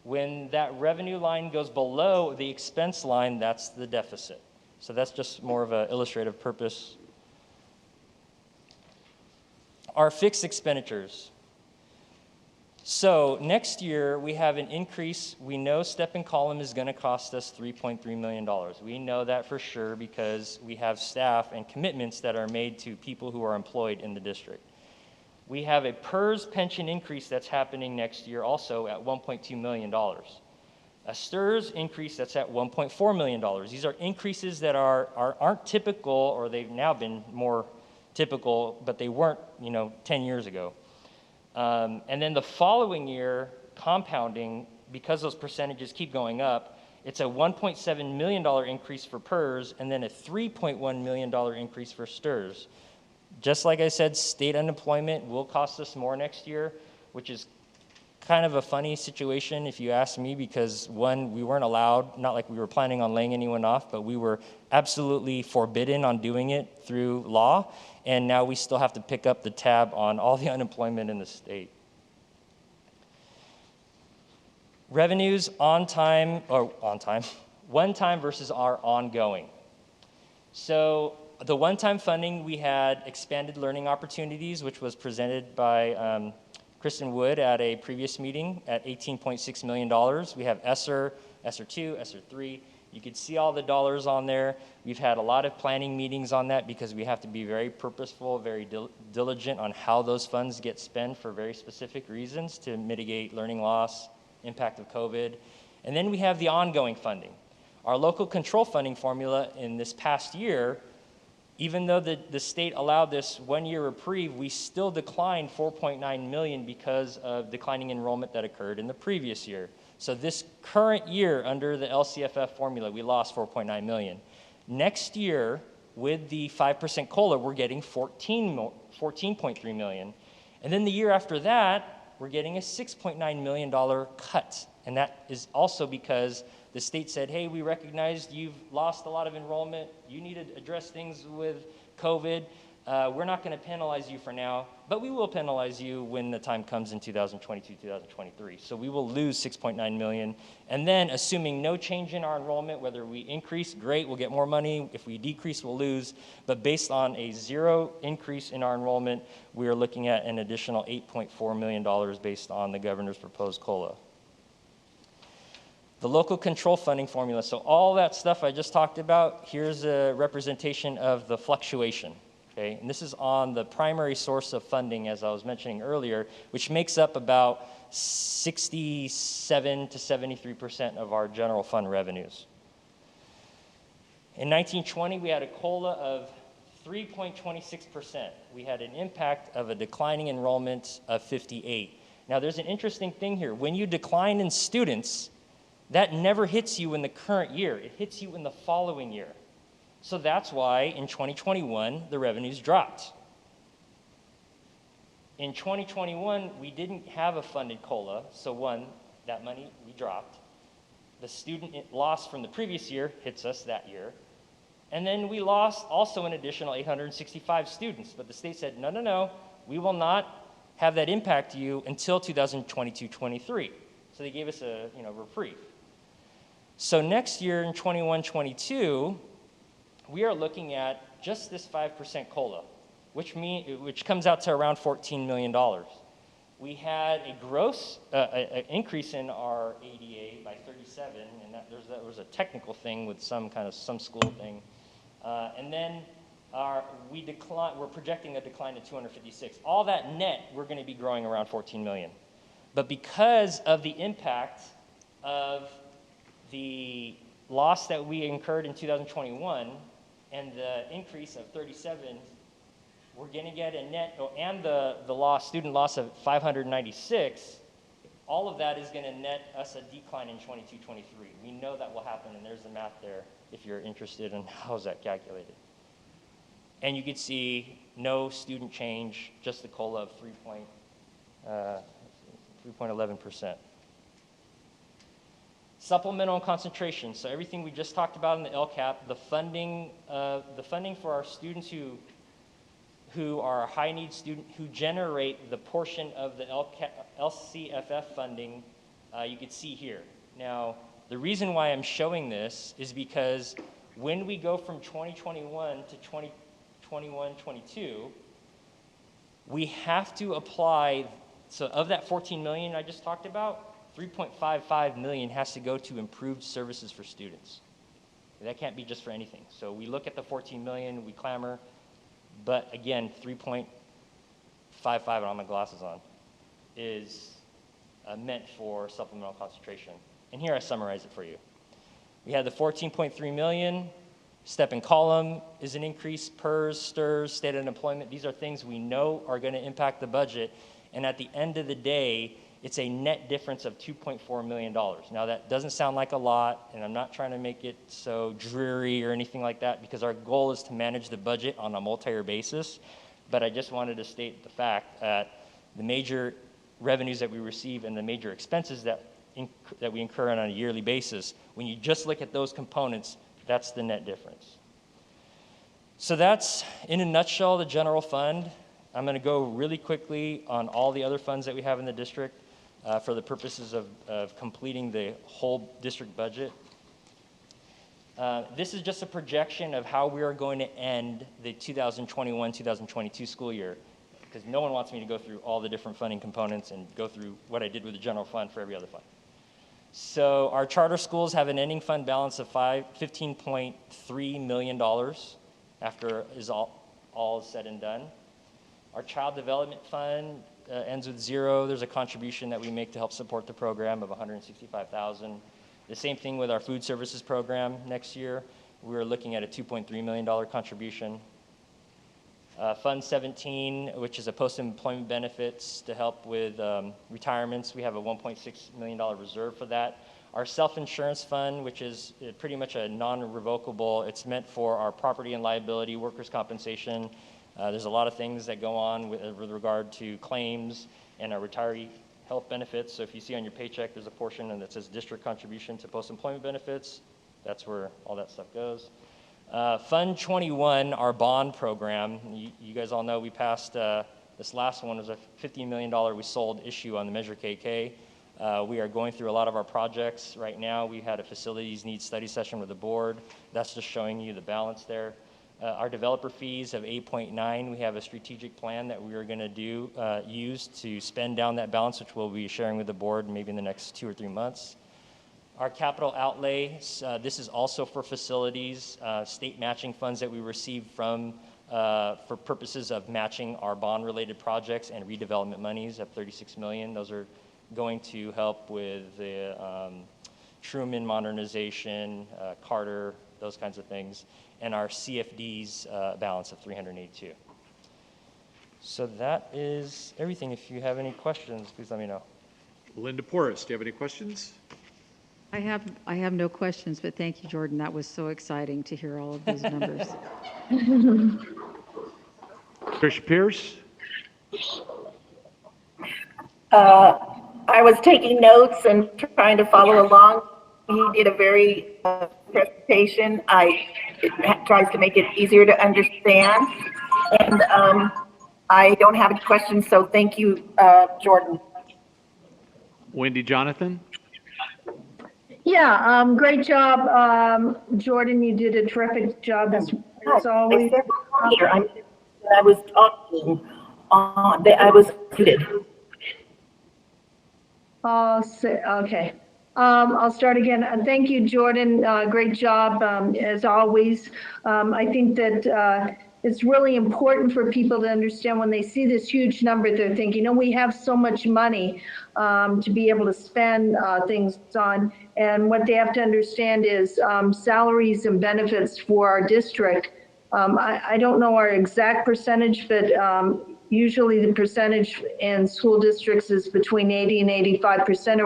When that revenue line goes below the expense line, that's the deficit. So that's just more of an illustrative purpose. Our fixed expenditures. So next year, we have an increase. We know step and column is going to cost us $3.3 million. We know that for sure because we have staff and commitments that are made to people who are employed in the district. We have a PERS pension increase that's happening next year also at $1.2 million. A STIRS increase that's at $1.4 million. These are increases that aren't typical, or they've now been more typical, but they weren't, 10 years ago. And then the following year, compounding, because those percentages keep going up, it's a $1.7 million increase for PERS and then a $3.1 million increase for STIRS. Just like I said, state unemployment will cost us more next year, which is kind of a funny situation if you ask me, because one, we weren't allowed, not like we were planning on laying anyone off, but we were absolutely forbidden on doing it through law, and now we still have to pick up the tab on all the unemployment in the state. Revenues one time versus our ongoing. So the one-time funding, we had expanded learning opportunities, which was presented by Kristen Wood at a previous meeting at $18.6 million. We have ESSER, ESSER 2, ESSER 3. You can see all the dollars on there. We've had a lot of planning meetings on that because we have to be very purposeful, very diligent on how those funds get spent for very specific reasons to mitigate learning loss, impact of COVID. And then we have the ongoing funding. Our local control funding formula in this past year Even though the state allowed this 1-year reprieve, we still declined 4.9 million because of declining enrollment that occurred in the previous year. So this current year, under the LCFF formula, we lost 4.9 million. Next year, with the 5% COLA, we're getting 14.3 million. And then the year after that, we're getting a $6.9 million cut. And that is also because the state said, hey, we recognized you've lost a lot of enrollment. You need to address things with COVID. We're not going to penalize you for now, but we will penalize you when the time comes in 2022, 2023. So we will lose 6.9 million. And then assuming no change in our enrollment, whether we increase, great, we'll get more money. If we decrease, we'll lose. But based on a 0 increase in our enrollment, we are looking at an additional $8.4 million based on the governor's proposed COLA. The local control funding formula. So all that stuff I just talked about, here's a representation of the fluctuation. Okay, and this is on the primary source of funding, as I was mentioning earlier, which makes up about 67 to 73% of our general fund revenues. In 1920, we had a COLA of 3.26%. We had an impact of a declining enrollment of 58. Now, there's an interesting thing here. When you decline in students, that never hits you in the current year. It hits you in the following year. So that's why in 2021, the revenues dropped. In 2021, we didn't have a funded COLA, so one, that money we dropped. The student loss from the previous year hits us that year. And then we lost also an additional 865 students, but the state said, no, no, no, we will not have that impact you until 2022-23. So they gave us a reprieve. So next year in 21-22, we are looking at just this 5% COLA, which comes out to around $14 million. We had a gross increase in our ADA by 37, and that was a technical thing with some school thing. And then we're projecting a decline to 256. All that net, we're going to be growing around 14 million. But because of the impact of the loss that we incurred in 2021 and the increase of 37, we're going to get a net, and the student loss of 596, all of that is going to net us a decline in 22-23. We know that will happen, and there's the math there if you're interested in how is that calculated. And you can see no student change, just the COLA of 3.11%. Supplemental and concentration. So everything we just talked about in the LCAP, the funding for our students who are a high-need student who generate the portion of the LCFF funding, you can see here. Now, the reason why I'm showing this is because when we go from 2021 to 2021-22, we have to apply, so of that 14 million I just talked about, 3.55 million has to go to improved services for students. That can't be just for anything. So we look at the 14 million, we clamor, but again, 3.55, I don't have my glasses on, is meant for supplemental concentration. And here I summarize it for you. We had the 14.3 million, step and column is an increase, PERS, STIRS, state unemployment. These are things we know are going to impact the budget. And at the end of the day, it's a net difference of $2.4 million. Now that doesn't sound like a lot, and I'm not trying to make it so dreary or anything like that, because our goal is to manage the budget on a multi-year basis. But I just wanted to state the fact that the major revenues that we receive and the major expenses that we incur on a yearly basis, when you just look at those components, that's the net difference. So that's, in a nutshell, the general fund. I'm going to go really quickly on all the other funds that we have in the district for the purposes of completing the whole district budget. This is just a projection of how we are going to end the 2021-2022 school year, because no one wants me to go through all the different funding components and go through what I did with the general fund for every other fund. So our charter schools have an ending fund balance of $15.3 million after all is said and done. Our child development fund ends with zero. There's a contribution that we make to help support the program of $165,000. The same thing with our food services program next year. We're looking at a $2.3 million contribution. Fund 17, which is a post-employment benefits to help with retirements. We have a $1.6 million reserve for that. Our self-insurance fund, which is pretty much a non-revocable, it's meant for our property and liability, workers' compensation. There's a lot of things that go on with regard to claims and our retiree health benefits. So if you see on your paycheck, there's a portion that says district contribution to post-employment benefits. That's where all that stuff goes. Fund 21, our bond program. You guys all know we passed, this last one was a $50 million we sold issue on the Measure KK. We are going through a lot of our projects right now. We had a facilities needs study session with the board. That's just showing you the balance there. Our developer fees of 8.9, we have a strategic plan that we are going to use to spend down that balance, which we'll be sharing with the board maybe in the next 2 or 3 months. Our capital outlay, this is also for facilities, state matching funds that we receive from for purposes of matching our bond-related projects and redevelopment monies of $36 million. Those are going to help with the Truman modernization, Carter, those kinds of things, and our CFD's balance of 382. So that is everything. If you have any questions, please let me know. Linda Porras, do you have any questions? I have no questions, but thank you, Jordan. That was so exciting to hear all of those numbers. Tricia Pierce? I was taking notes and trying to follow along. He did a very presentation. It tries to make it easier to understand. And I don't have any questions, so thank you, Jordan. Wendy Jonathan? Yeah, great job, Jordan. You did a terrific job as always. I was talking on, I was muted. Okay. I'll start again. Thank you, Jordan. Great job, as always. I think that it's really important for people to understand when they see this huge number, they're thinking, we have so much money to be able to spend things on. And what they have to understand is salaries and benefits for our district. I don't know our exact percentage, but usually the percentage in school districts is between 80 and 85%.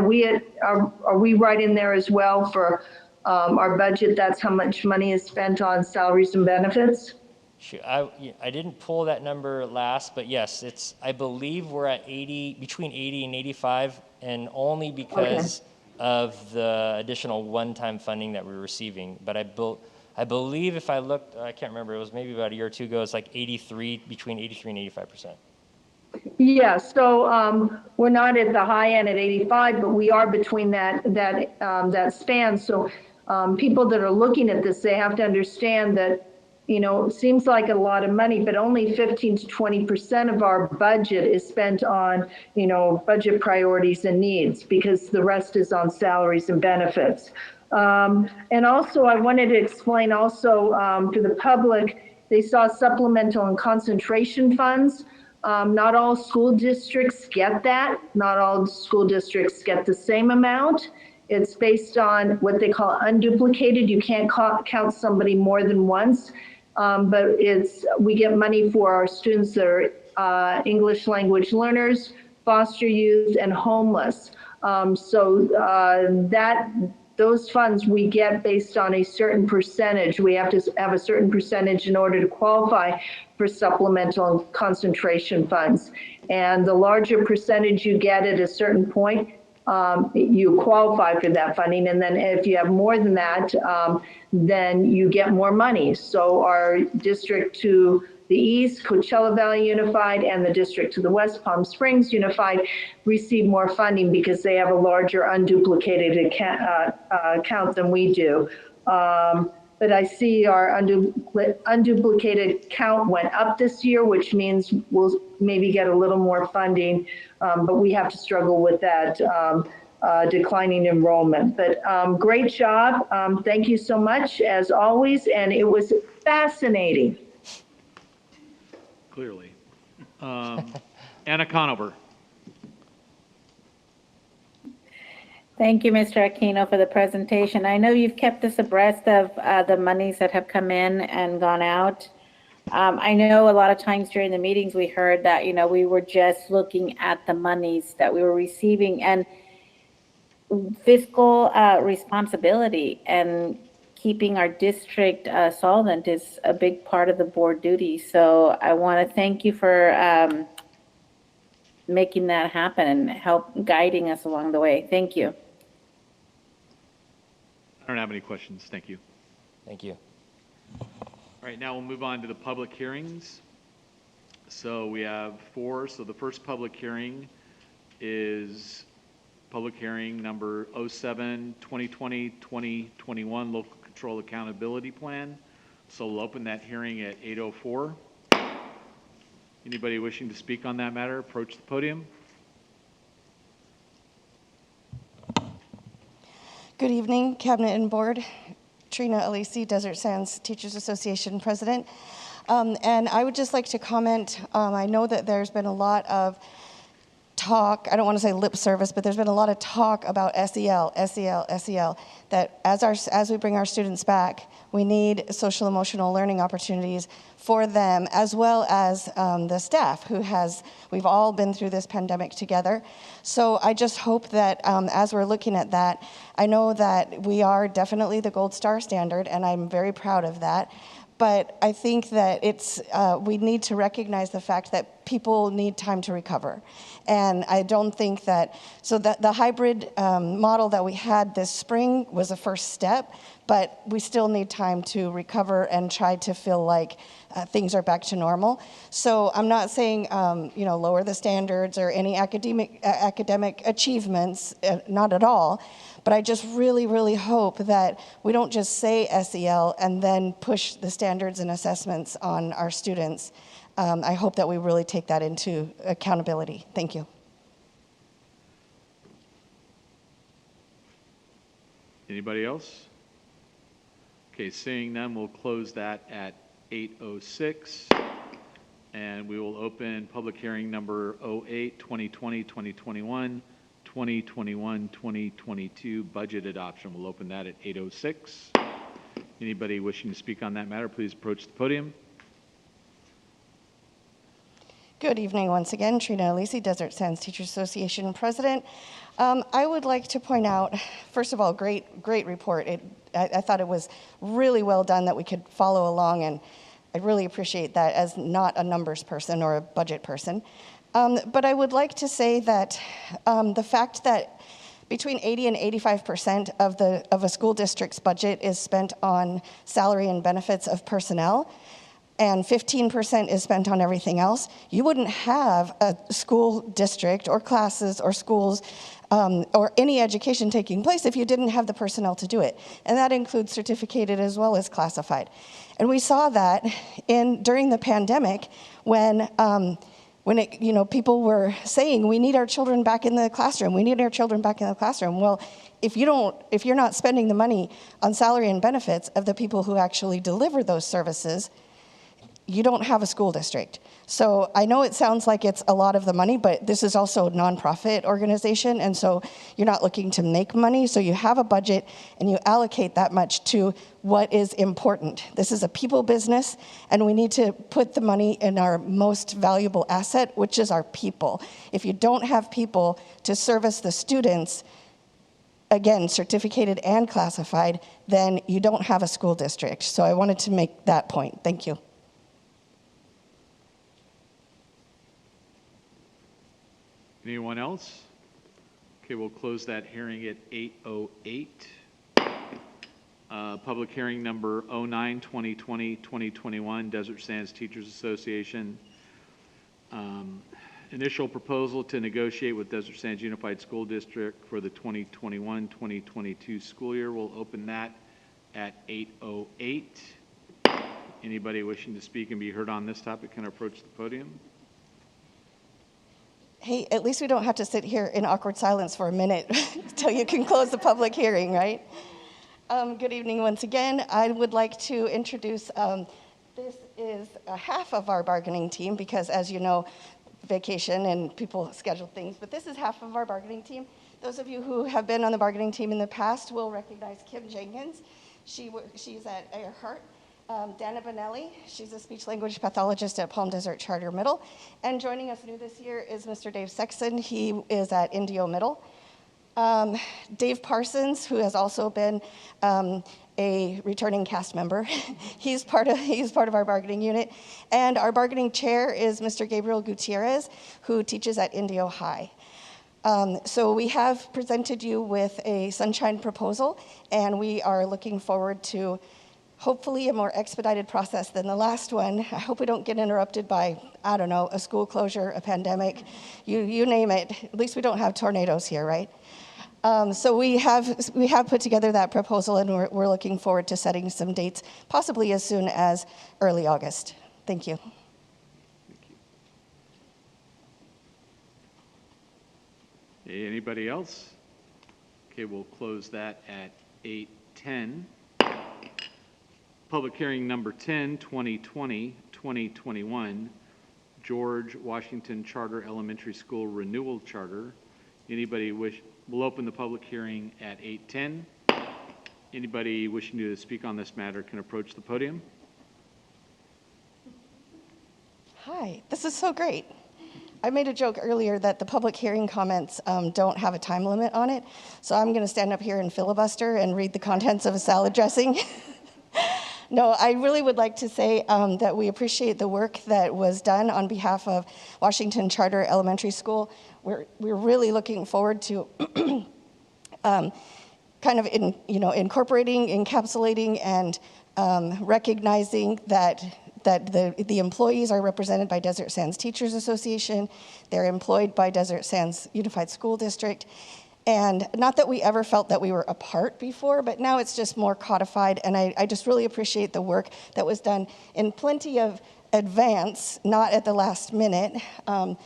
Are we right in there as well for our budget? That's how much money is spent on salaries and benefits? Sure. I didn't pull that number last, but yes, I believe we're at between 80 and 85, and only because of the additional one-time funding that we're receiving. But I believe if I looked, I can't remember, it was maybe about a year or two ago, it's like between 83 and 85%. Yeah, so we're not at the high end at 85, but we are between that span. So people that are looking at this, they have to understand that, it seems like a lot of money, but only 15 to 20% of our budget is spent on, budget priorities and needs, because the rest is on salaries and benefits. And also, I wanted to explain also to the public, they saw supplemental and concentration funds. Not all school districts get that. Not all school districts get the same amount. It's based on what they call unduplicated. You can't count somebody more than once. But we get money for our students that are English language learners, foster youth, and homeless. Those funds we get based on a certain percentage. We have to have a certain percentage in order to qualify for supplemental and concentration funds. And the larger percentage you get at a certain point, you qualify for that funding. And then if you have more than that, then you get more money. So our district to the east, Coachella Valley Unified, and the district to the west, Palm Springs Unified, receive more funding because they have a larger unduplicated account than we do. But I see our unduplicated count went up this year, which means we'll maybe get a little more funding, but we have to struggle with that declining enrollment. But great job. Thank you so much, as always, and it was fascinating. Clearly. Anna Conover. Thank you, Mr. Aquino, for the presentation. I know you've kept us abreast of the monies that have come in and gone out. I know a lot of times during the meetings we heard that, we were just looking at the monies that we were receiving, and fiscal responsibility and keeping our district solvent is a big part of the board duty. So I want to thank you for making that happen and help guiding us along the way. Thank you. I don't have any questions. Thank you. Thank you. All right, now we'll move on to the public hearings. So we have 4. So the first public hearing is public hearing number 07, 2020, 2021 Local Control Accountability Plan. So we'll open that hearing at 8:04. Anybody wishing to speak on that matter, approach the podium. Good evening, Cabinet and Board. Trina Alisi, Desert Sands Teachers Association President. And I would just like to comment, I know that there's been a lot of talk, I don't want to say lip service, but there's been a lot of talk about SEL, that as we bring our students back, we need social emotional learning opportunities for them, as well as the staff we've all been through this pandemic together. So I just hope that as we're looking at that, I know that we are definitely the gold star standard, and I'm very proud of that. But I think that we need to recognize the fact that people need time to recover. And I don't think so the hybrid model that we had this spring was a first step, but we still need time to recover and try to feel like things are back to normal. So I'm not saying, lower the standards or any academic achievements, not at all. But I just really, really hope that we don't just say SEL and then push the standards and assessments on our students. I hope that we really take that into accountability. Thank you. Anybody else? Okay, seeing none, we'll close that at 8:06. And we will open public hearing number 08, 2020, 2021. 2021-2022 budget adoption. We'll open that at 8:06. Anybody wishing to speak on that matter, please approach the podium. Good evening once again. Trina Alisi, Desert Sands Teachers Association President. I would like to point out, first of all, great report. I thought it was really well done that we could follow along, and I really appreciate that as not a numbers person or a budget person. But I would like to say that the fact that between 80 and 85% of a school district's budget is spent on salary and benefits of personnel, and 15% is spent on everything else, you wouldn't have a school district or classes or schools or any education taking place if you didn't have the personnel to do it. And that includes certificated as well as classified. And we saw that during the pandemic when people were saying, we need our children back in the classroom. We need our children back in the classroom. Well, if you're not spending the money on salary and benefits of the people who actually deliver those services, you don't have a school district. So I know it sounds like it's a lot of the money, but this is also a nonprofit organization, and so you're not looking to make money, so you have a budget and you allocate that much to what is important. This is a people business, and we need to put the money in our most valuable asset, which is our people. If you don't have people to service the students, again, certificated and classified, then you don't have a school district. So I wanted to make that point. Thank you. Anyone else? Okay, we'll close that hearing at 8:08. Public hearing number 09, 2020, 2021, Desert Sands Teachers Association. Initial proposal to negotiate with Desert Sands Unified School District for the 2021-2022 school year. We'll open that at 8:08. Anybody wishing to speak and be heard on this topic can approach the podium. Hey, at least we don't have to sit here in awkward silence for a minute until you can close the public hearing, right? Good evening once again. I would like to introduce, this is half of our bargaining team because, as you know, vacation and people schedule things, but this is half of our bargaining team. Those of you who have been on the bargaining team in the past will recognize Kim Jenkins. She's at Earhart, Dana Bonelli, she's a speech-language pathologist at Palm Desert Charter Middle. And joining us new this year is Mr. Dave Sexton. He is at Indio Middle. Dave Parsons, who has also been a returning cast member. he's part of our bargaining unit. And our bargaining chair is Mr. Gabriel Gutierrez, who teaches at Indio High. So we have presented you with a sunshine proposal, and we are looking forward to hopefully a more expedited process than the last one. I hope we don't get interrupted by, I don't know, a school closure, a pandemic, you name it. At least we don't have tornadoes here, right? So we have put together that proposal, and we're looking forward to setting some dates, possibly as soon as early August. Thank you. Anybody else? Okay, we'll close that at 8:10. Public hearing number 10, 2020-2021, George Washington Charter Elementary School Renewal Charter. Anybody we'll open the public hearing at 8:10. Anybody wishing to speak on this matter can approach the podium. Hi, this is so great. I made a joke earlier that the public hearing comments don't have a time limit on it, so I'm going to stand up here and filibuster and read the contents of a salad dressing. No, I really would like to say that we appreciate the work that was done on behalf of Washington Charter Elementary School. We're really looking forward to kind of incorporating, encapsulating, and recognizing that the employees are represented by Desert Sands Teachers Association. They're employed by Desert Sands Unified School District. And not that we ever felt that we were apart before, but now it's just more codified. And I just really appreciate the work that was done in plenty of advance, not at the last minute, from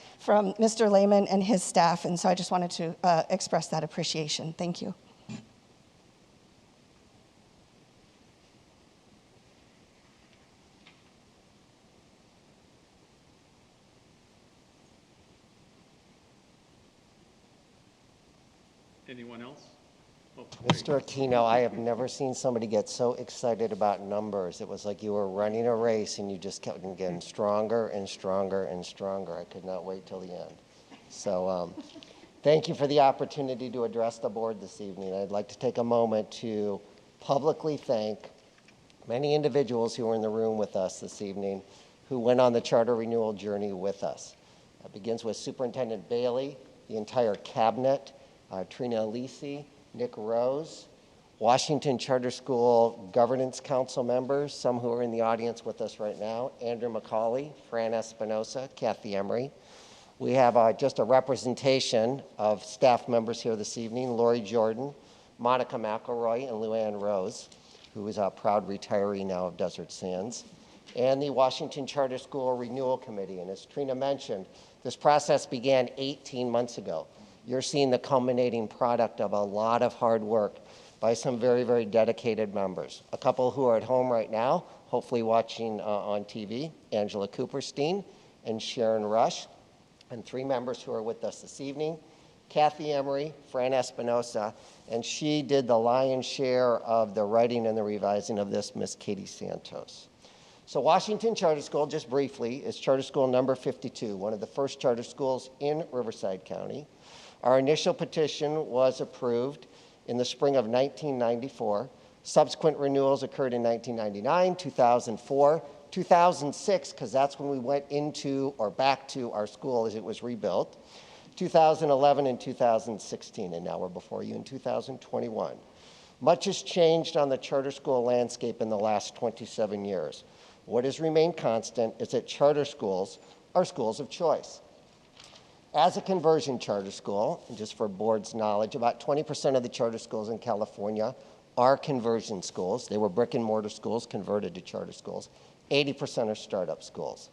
Mr. Lehman and his staff. And so I just wanted to express that appreciation. Thank you. Anyone else? Oh, Mr. Aquino, I have never seen somebody get so excited about numbers. It was like you were running a race and you just kept getting stronger and stronger and stronger. I could not wait till the end. So thank you for the opportunity to address the board this evening. I'd like to take a moment to publicly thank many individuals who were in the room with us this evening who went on the charter renewal journey with us. It begins with Superintendent Bailey, the entire cabinet, Trina Alisi, Nick Rose, Washington Charter School Governance Council members, some who are in the audience with us right now, Andrew McCauley, Fran Espinosa, Kathy Emery. We have just a representation of staff members here this evening, Lori Jordan, Monica McElroy, and Luann Rose, who is a proud retiree now of Desert Sands, and the Washington Charter School Renewal Committee. And as Trina mentioned, this process began 18 months ago. You're seeing the culminating product of a lot of hard work by some very, very dedicated members. A couple who are at home right now, hopefully watching on TV, Angela Cooperstein and Sharon Rush, and 3 members who are with us this evening, Kathy Emery, Fran Espinosa, and she did the lion's share of the writing and the revising of this, Miss Katie Santos. So Washington Charter School, just briefly, is charter school number 52, one of the first charter schools in Riverside County. Our initial petition was approved in the spring of 1994. Subsequent renewals occurred in 1999, 2004, 2006, because that's when we went into or back to our school as it was rebuilt, 2011 and 2016, and now we're before you in 2021. Much has changed on the charter school landscape in the last 27 years. What has remained constant is that charter schools are schools of choice. As a conversion charter school, and just for board's knowledge, about 20% of the charter schools in California are conversion schools. They were brick and mortar schools converted to charter schools. 80% are startup schools.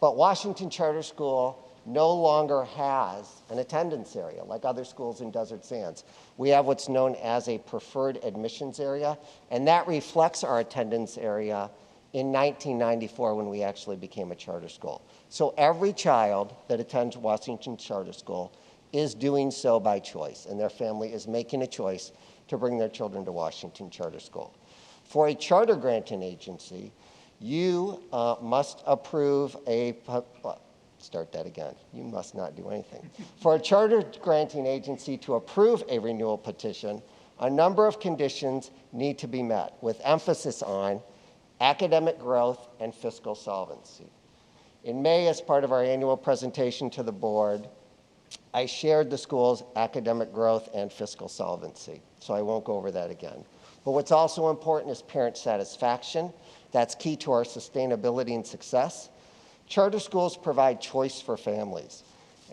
But Washington Charter School no longer has an attendance area like other schools in Desert Sands. We have what's known as a preferred admissions area, and that reflects our attendance area in 1994 when we actually became a charter school. So every child that attends Washington Charter School is doing so by choice, and their family is making a choice to bring their children to Washington Charter School. For a charter granting agency, you must approve a, start that again. You must not do anything. For a charter granting agency to approve a renewal petition, a number of conditions need to be met, with emphasis on academic growth and fiscal solvency. In May, as part of our annual presentation to the board, I shared the school's academic growth and fiscal solvency, so I won't go over that again. But what's also important is parent satisfaction. That's key to our sustainability and success. Charter schools provide choice for families.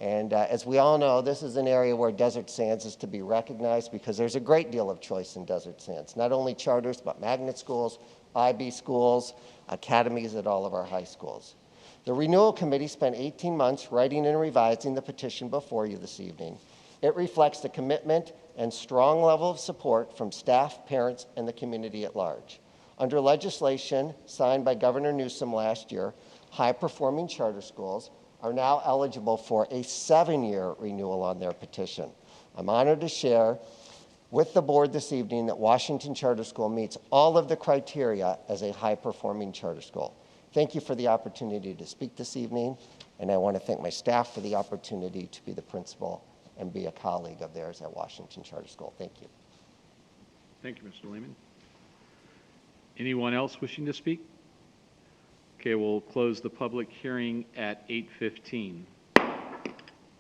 And as we all know, this is an area where Desert Sands is to be recognized because there's a great deal of choice in Desert Sands. Not only charters, but magnet schools, IB schools, academies at all of our high schools. The renewal committee spent 18 months writing and revising the petition before you this evening. It reflects the commitment and strong level of support from staff, parents, and the community at large. Under legislation signed by Governor Newsom last year, high-performing charter schools are now eligible for a 7-year renewal on their petition. I'm honored to share with the board this evening that Washington Charter School meets all of the criteria as a high-performing charter school. Thank you for the opportunity to speak this evening, and I want to thank my staff for the opportunity to be the principal and be a colleague of theirs at Washington Charter School. Thank you. Thank you, Mr. Lehman. Anyone else wishing to speak? Okay, we'll close the public hearing at 8:15.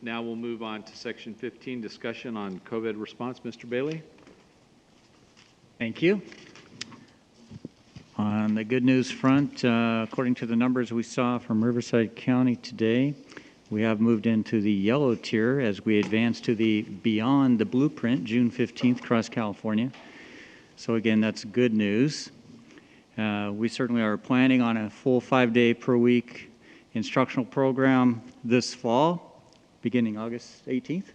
Now we'll move on to section 15, discussion on COVID response. Mr. Bailey? Thank you. On the good news front, according to the numbers we saw from Riverside County today, we have moved into the yellow tier as we advance to the beyond the blueprint, June 15th, across California. So again, that's good news. We certainly are planning on a full 5-day per week instructional program this fall, beginning August 18th,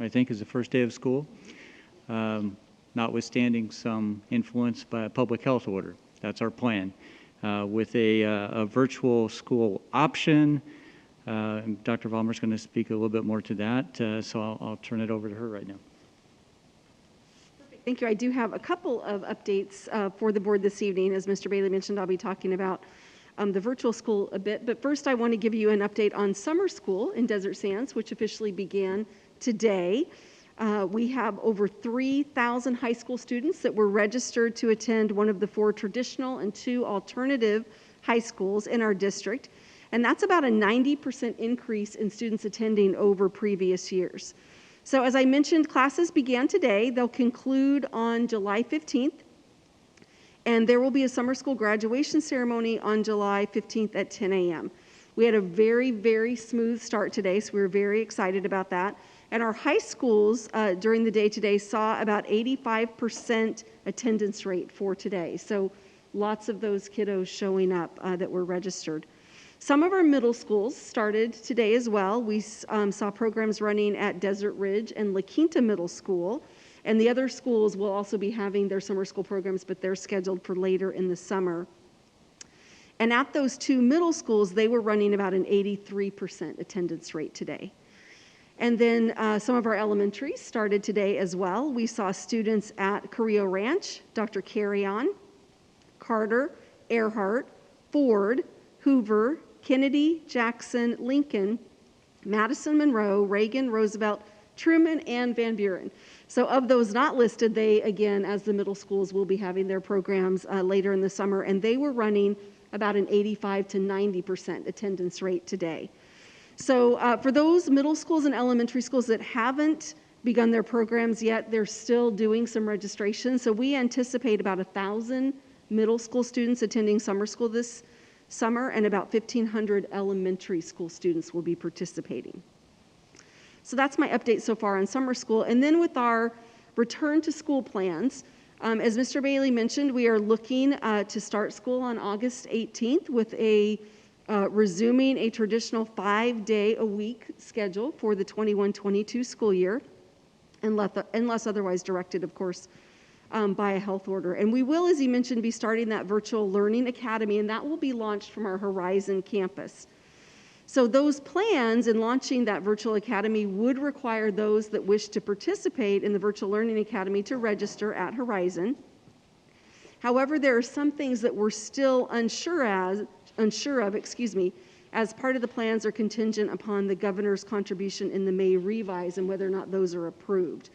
I think is the first day of school, notwithstanding some influence by a public health order. That's our plan. With a virtual school option, Dr. Vollmer's going to speak a little bit more to that, so I'll turn it over to her right now. Thank you. I do have a couple of updates for the board this evening. As Mr. Bailey mentioned, I'll be talking about the virtual school a bit. But first, I want to give you an update on summer school in Desert Sands, which officially began today. We have over 3,000 high school students that were registered to attend one of the 4 traditional and 2 alternative high schools in our district. And that's about a 90% increase in students attending over previous years. So as I mentioned, classes began today. They'll conclude on July 15th. And there will be a summer school graduation ceremony on July 15th at 10 a.m. We had a very, very smooth start today, so we were very excited about that. And our high schools during the day today saw about 85% attendance rate for today. So lots of those kiddos showing up that were registered. Some of our middle schools started today as well. We saw programs running at Desert Ridge and La Quinta Middle School. And the other schools will also be having their summer school programs, but they're scheduled for later in the summer. And at those 2 middle schools, they were running about an 83% attendance rate today. And then some of our elementaries started today as well. We saw students at Carrillo Ranch, Dr. Carrion, Carter, Earhart, Ford, Hoover, Kennedy, Jackson, Lincoln, Madison, Monroe, Reagan, Roosevelt, Truman, and Van Buren. So of those not listed, they, again, as the middle schools, will be having their programs later in the summer, and they were running about an 85 to 90% attendance rate today. So for those middle schools and elementary schools that haven't begun their programs yet, they're still doing some registration. So we anticipate about 1,000 middle school students attending summer school this summer, and about 1,500 elementary school students will be participating. So that's my update so far on summer school. And then with our return to school plans, as Mr. Bailey mentioned, we are looking to start school on August 18th with resuming a traditional 5-day-a-week schedule for the 21-22 school year, unless otherwise directed, of course, by a health order. And we will, as he mentioned, be starting that virtual learning academy, and that will be launched from our Horizon campus. So those plans in launching that virtual academy would require those that wish to participate in the virtual learning academy to register at Horizon. However, there are some things that we're still unsure of, as part of the plans are contingent upon the governor's contribution in the May revise and whether or not those are approved.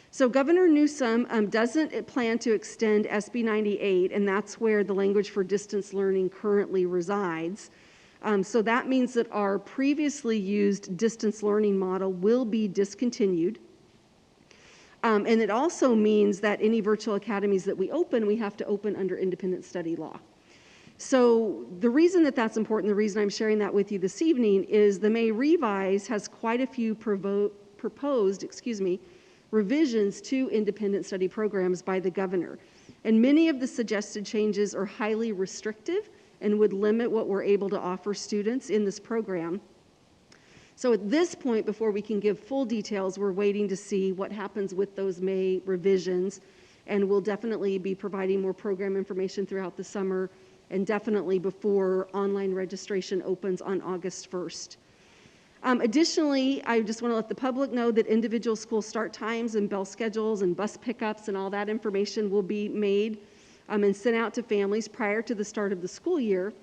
So Governor Newsom doesn't plan to extend SB 98, and that's where the language for distance learning currently resides. So that means that our previously used distance learning model will be discontinued. And it also means that any virtual academies that we open, we have to open under independent study law. So the reason that that's important, the reason I'm sharing that with you this evening, is the May revise has quite a few proposed revisions to independent study programs by the governor. And many of the suggested changes are highly restrictive and would limit what we're able to offer students in this program. So at this point, before we can give full details, we're waiting to see what happens with those May revisions, and we'll definitely be providing more program information throughout the summer and definitely before online registration opens on August 1st. Additionally, I just want to let the public know that individual school start times and bell schedules and bus pickups and all that information will be made and sent out to families prior to the start of the school year.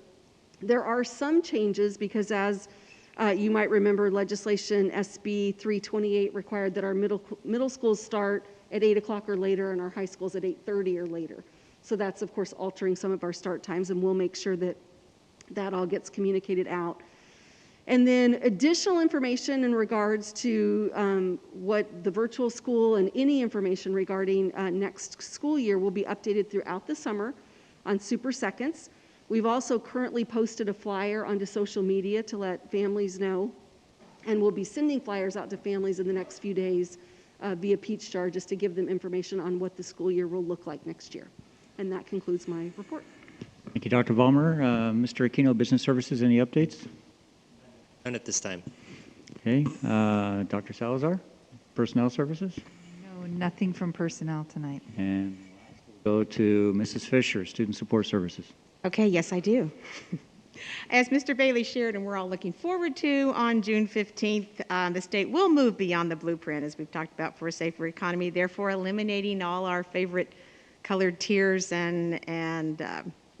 There are some changes because, as you might remember, legislation SB 328 required that our middle schools start at 8 o'clock or later and our high schools at 8:30 or later. So that's, of course, altering some of our start times, and we'll make sure that that all gets communicated out. And then additional information in regards to what the virtual school and any information regarding next school year will be updated throughout the summer on Super Seconds. We've also currently posted a flyer onto social media to let families know, and we'll be sending flyers out to families in the next few days via Peach Jar just to give them information on what the school year will look like next year. And that concludes my report. Thank you, Dr. Vollmer. Mr. Aquino, Business Services, any updates? None at this time. Okay. Dr. Salazar, Personnel Services? No, nothing from personnel tonight. And go to Mrs. Fisher, Student Support Services. Okay, yes, I do. As Mr. Bailey shared, and we're all looking forward to, on June 15th, the state will move beyond the blueprint, as we've talked about, for a safer economy, therefore eliminating all our favorite colored tiers and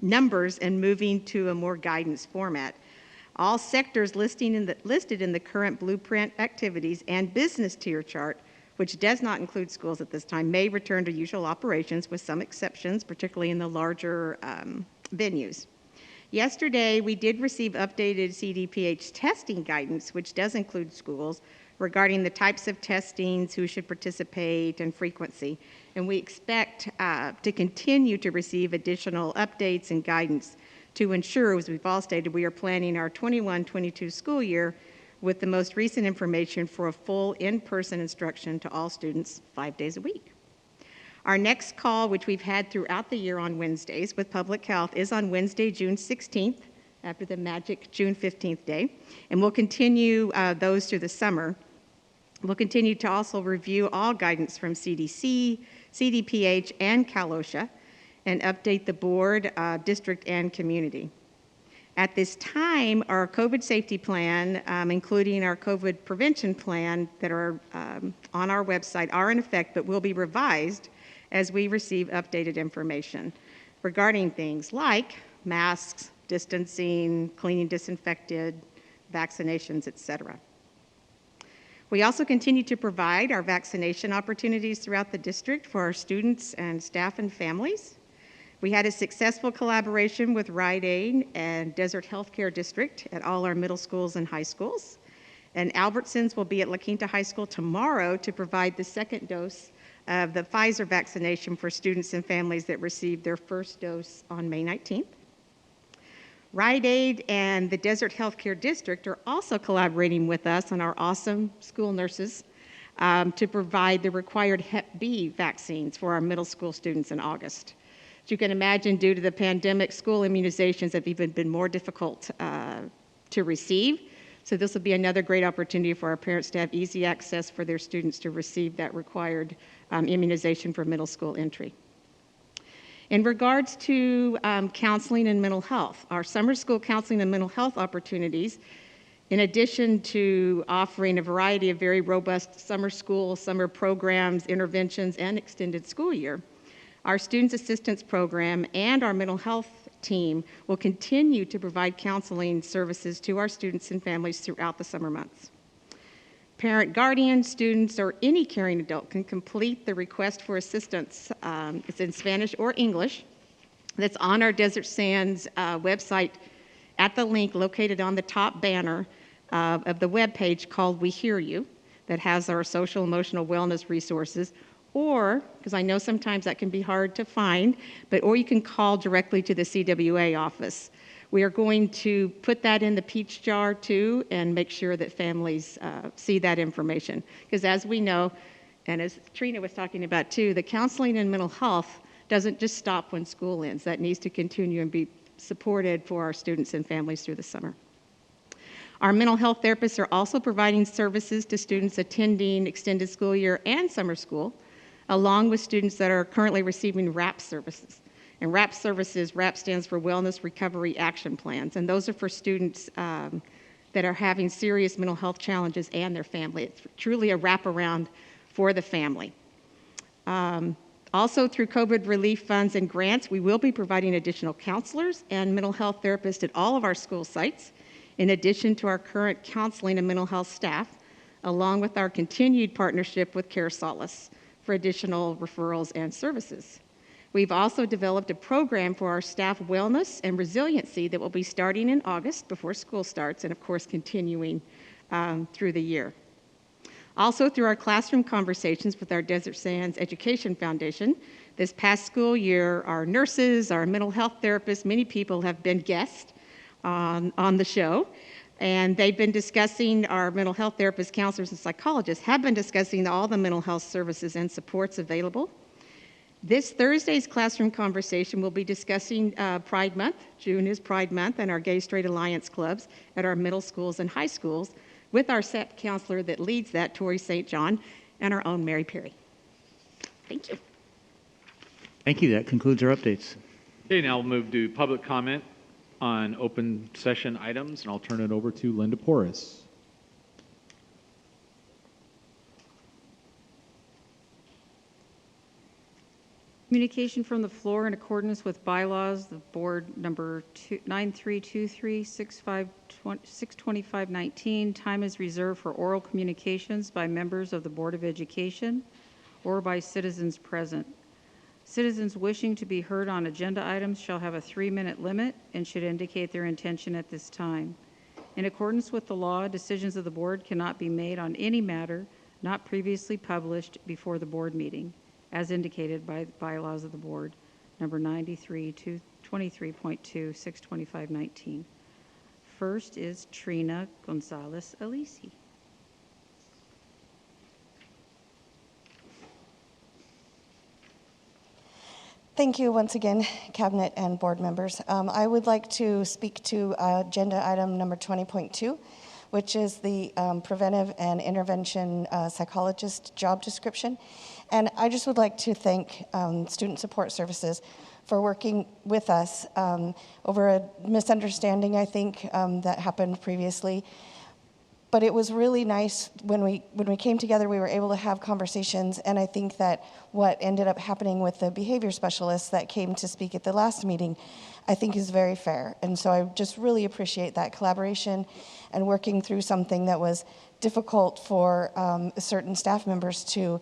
numbers and moving to a more guidance format. All sectors listed in the current blueprint activities and business tier chart, which does not include schools at this time, may return to usual operations with some exceptions, particularly in the larger venues. Yesterday, we did receive updated CDPH testing guidance, which does include schools, regarding the types of testings, who should participate, and frequency. And we expect to continue to receive additional updates and guidance to ensure, as we've all stated, we are planning our 21-22 school year with the most recent information for a full in-person instruction to all students 5 days a week. Our next call, which we've had throughout the year on Wednesdays with Public Health, is on Wednesday, June 16th, after the magic June 15th day, and we'll continue those through the summer. We'll continue to also review all guidance from CDC, CDPH, and Cal OSHA, and update the board, district, and community. At this time, our COVID safety plan, including our COVID prevention plan that are on our website, are in effect, but will be revised as we receive updated information regarding things like masks, distancing, cleaning, disinfected, vaccinations, etc. We also continue to provide our vaccination opportunities throughout the district for our students and staff and families. We had a successful collaboration with Rite Aid and Desert Healthcare District at all our middle schools and high schools. And Albertsons will be at La Quinta High School tomorrow to provide the second dose of the Pfizer vaccination for students and families that received their first dose on May 19th. Rite Aid and the Desert Healthcare District are also collaborating with us and our awesome school nurses to provide the required Hep B vaccines for our middle school students in August. As you can imagine, due to the pandemic, school immunizations have even been more difficult to receive. So this will be another great opportunity for our parents to have easy access for their students to receive that required immunization for middle school entry. In regards to counseling and mental health, our summer school counseling and mental health opportunities, in addition to offering a variety of very robust summer school, summer programs, interventions, and extended school year, Our Students Assistance Program and our mental health team will continue to provide counseling services to our students and families throughout the summer months. Parent, guardian, students, or any caring adult can complete the request for assistance. It's in Spanish or English. That's on our Desert Sands website at the link located on the top banner of the webpage called We Hear You, that has our social emotional wellness resources, or, because I know sometimes that can be hard to find, or you can call directly to the CWA office. We are going to put that in the peach jar too and make sure that families see that information. Because as we know, and as Trina was talking about too, the counseling and mental health doesn't just stop when school ends. That needs to continue and be supported for our students and families through the summer. Our mental health therapists are also providing services to students attending extended school year and summer school, along with students that are currently receiving RAP services. And RAP services, RAP stands for Wellness Recovery Action Plans, and those are for students that are having serious mental health challenges and their family. It's truly a wraparound for the family. Also, through COVID relief funds and grants, we will be providing additional counselors and mental health therapists at all of our school sites, in addition to our current counseling and mental health staff, along with our continued partnership with Care Solace for additional referrals and services. We've also developed a program for our staff wellness and resiliency that will be starting in August before school starts, and of course continuing through the year. Also, through our classroom conversations with our Desert Sands Education Foundation, this past school year, our nurses, our mental health therapists, many people have been guests on the show, and they've been discussing, our mental health therapists, counselors, and psychologists have been discussing all the mental health services and supports available. This Thursday's classroom conversation will be discussing Pride Month. June is Pride Month, and our Gay Straight Alliance clubs at our middle schools and high schools, with our SEP counselor that leads that, Tori St. John, and our own Mary Perry. Thank you. Thank you. That concludes our updates. Okay, now we'll move to public comment on open session items, and I'll turn it over to Linda Porras. Communication from the floor in accordance with bylaws, the board number 9323 62519. Time is reserved for oral communications by members of the Board of Education or by citizens present. Citizens wishing to be heard on agenda items shall have a 3-minute limit and should indicate their intention at this time. In accordance with the law, decisions of the board cannot be made on any matter not previously published before the board meeting, as indicated by the bylaws of the board, number 93-23.2, 62519. First is Trina Gonzalez-Alisi. Thank you once again, Cabinet and board members. I would like to speak to agenda item number 20.2, which is the preventive and intervention psychologist job description. And I just would like to thank Student Support Services for working with us over a misunderstanding, I think, that happened previously. But it was really nice when we came together, we were able to have conversations, and I think that what ended up happening with the behavior specialists that came to speak at the last meeting, I think is very fair. And so I just really appreciate that collaboration and working through something that was difficult for certain staff members to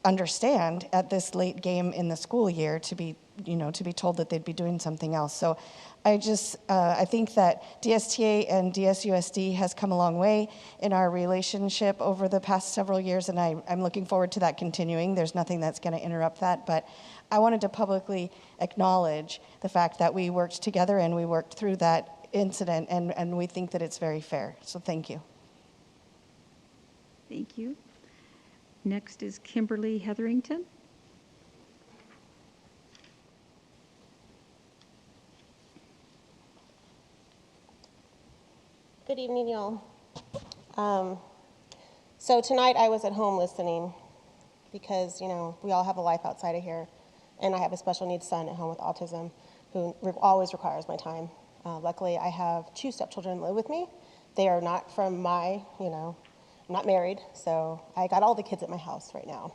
understand at this late game in the school year, to be told that they'd be doing something else. So I think that DSTA and DSUSD has come a long way in our relationship over the past several years, and I'm looking forward to that continuing. There's nothing that's going to interrupt that, but I wanted to publicly acknowledge the fact that we worked together and we worked through that incident, and we think that it's very fair. So thank you. Thank you. Next is Kimberly Hetherington. Good evening, y'all. So tonight I was at home listening because, we all have a life outside of here, and I have a special needs son at home with autism who always requires my time. Luckily, I have 2 stepchildren live with me. They are not from I'm not married, so I got all the kids at my house right now.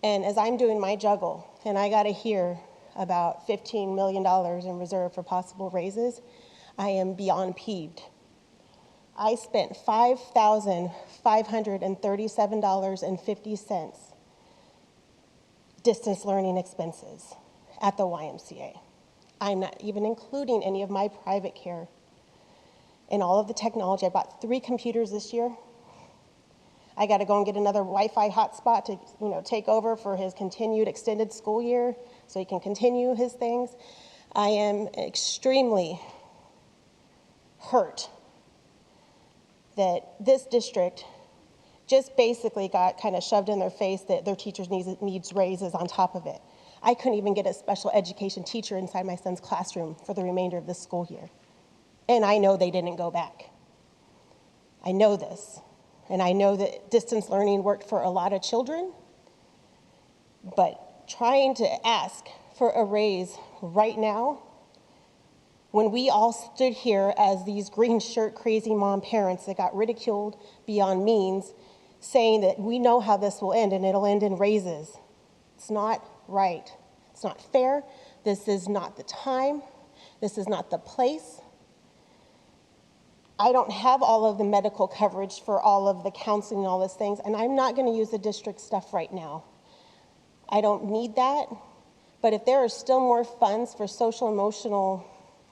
And as I'm doing my juggle, and I got to hear about $15 million in reserve for possible raises, I am beyond peeved. I spent $5,537.50 distance learning expenses at the YMCA. I'm not even including any of my private care and all of the technology. I bought 3 computers this year. I got to go and get another Wi-Fi hotspot to, take over for his continued extended school year so he can continue his things. I am extremely hurt that this district just basically got kind of shoved in their face that their teachers needs raises on top of it. I couldn't even get a special education teacher inside my son's classroom for the remainder of this school year. And I know they didn't go back. I know this. And I know that distance learning worked for a lot of children, but trying to ask for a raise right now, when we all stood here as these green shirt crazy mom parents that got ridiculed beyond means, saying that we know how this will end and it'll end in raises. It's not right. It's not fair. This is not the time. This is not the place. I don't have all of the medical coverage for all of the counseling and all those things, and I'm not going to use the district stuff right now. I don't need that, but if there are still more funds for social, emotional,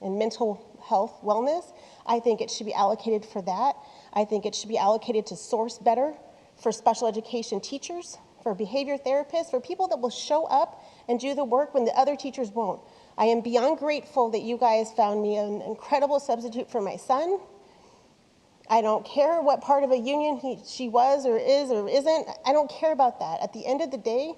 and mental health wellness, I think it should be allocated for that. I think it should be allocated to source better for special education teachers, for behavior therapists, for people that will show up and do the work when the other teachers won't. I am beyond grateful that you guys found me an incredible substitute for my son. I don't care what part of a union she was or is or isn't. I don't care about that. At the end of the day,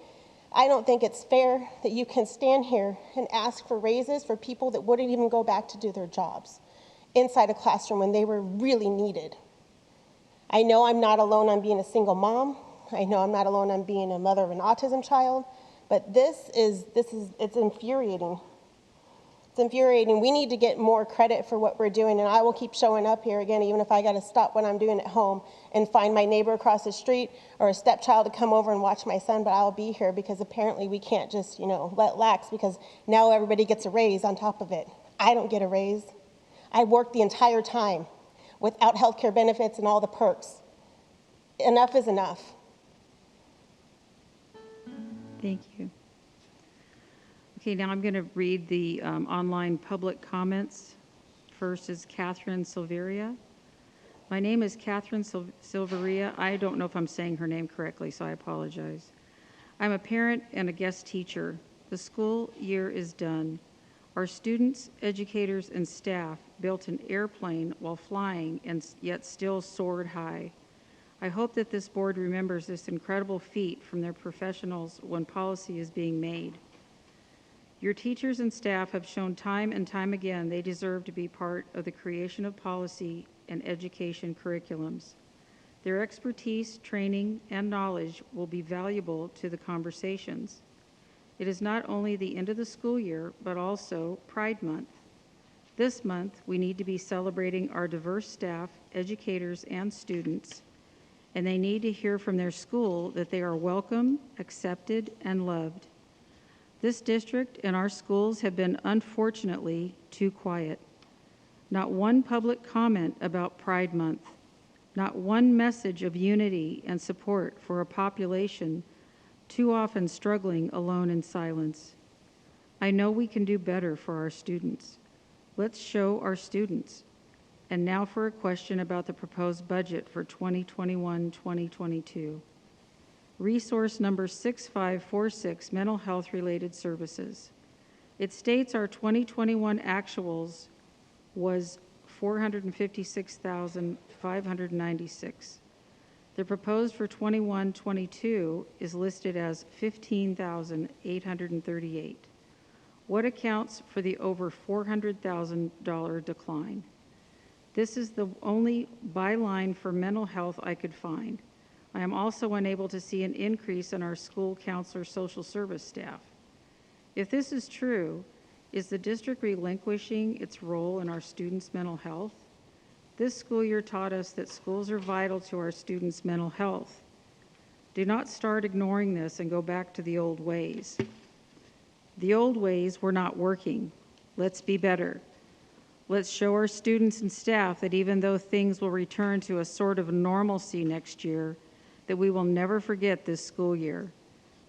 I don't think it's fair that you can stand here and ask for raises for people that wouldn't even go back to do their jobs inside a classroom when they were really needed. I know I'm not alone on being a single mom. I know I'm not alone on being a mother of an autism child, but it's infuriating. It's infuriating. We need to get more credit for what we're doing, and I will keep showing up here again, even if I got to stop what I'm doing at home and find my neighbor across the street or a stepchild to come over and watch my son, but I'll be here because apparently we can't just, let lax because now everybody gets a raise on top of it. I don't get a raise. I worked the entire time without health care benefits and all the perks. Enough is enough. Thank you. Okay, now I'm going to read the online public comments. First is Catherine Silveria. My name is Catherine Silveria. I don't know if I'm saying her name correctly, so I apologize. I'm a parent and a guest teacher. The school year is done. Our students, educators, and staff built an airplane while flying and yet still soared high. I hope that this board remembers this incredible feat from their professionals when policy is being made. Your teachers and staff have shown time and time again they deserve to be part of the creation of policy and education curriculums. Their expertise, training, and knowledge will be valuable to the conversations. It is not only the end of the school year, but also Pride Month. This month, we need to be celebrating our diverse staff, educators, and students, and they need to hear from their school that they are welcome, accepted, and loved. This district and our schools have been, unfortunately, too quiet. Not one public comment about Pride Month, not one message of unity and support for a population too often struggling alone in silence. I know we can do better for our students. Let's show our students. And now for a question about the proposed budget for 2021-2022. Resource number 6546, mental health related services. It states our 2021 actuals was $456,596. The proposed for 21-22 is listed as $15,838. What accounts for the over $400,000 decline? This is the only byline for mental health I could find. I am also unable to see an increase in our school counselor social service staff. If this is true, is the district relinquishing its role in our students' mental health? This school year taught us that schools are vital to our students' mental health. Do not start ignoring this and go back to the old ways. The old ways were not working. Let's be better. Let's show our students and staff that even though things will return to a sort of normalcy next year, that we will never forget this school year.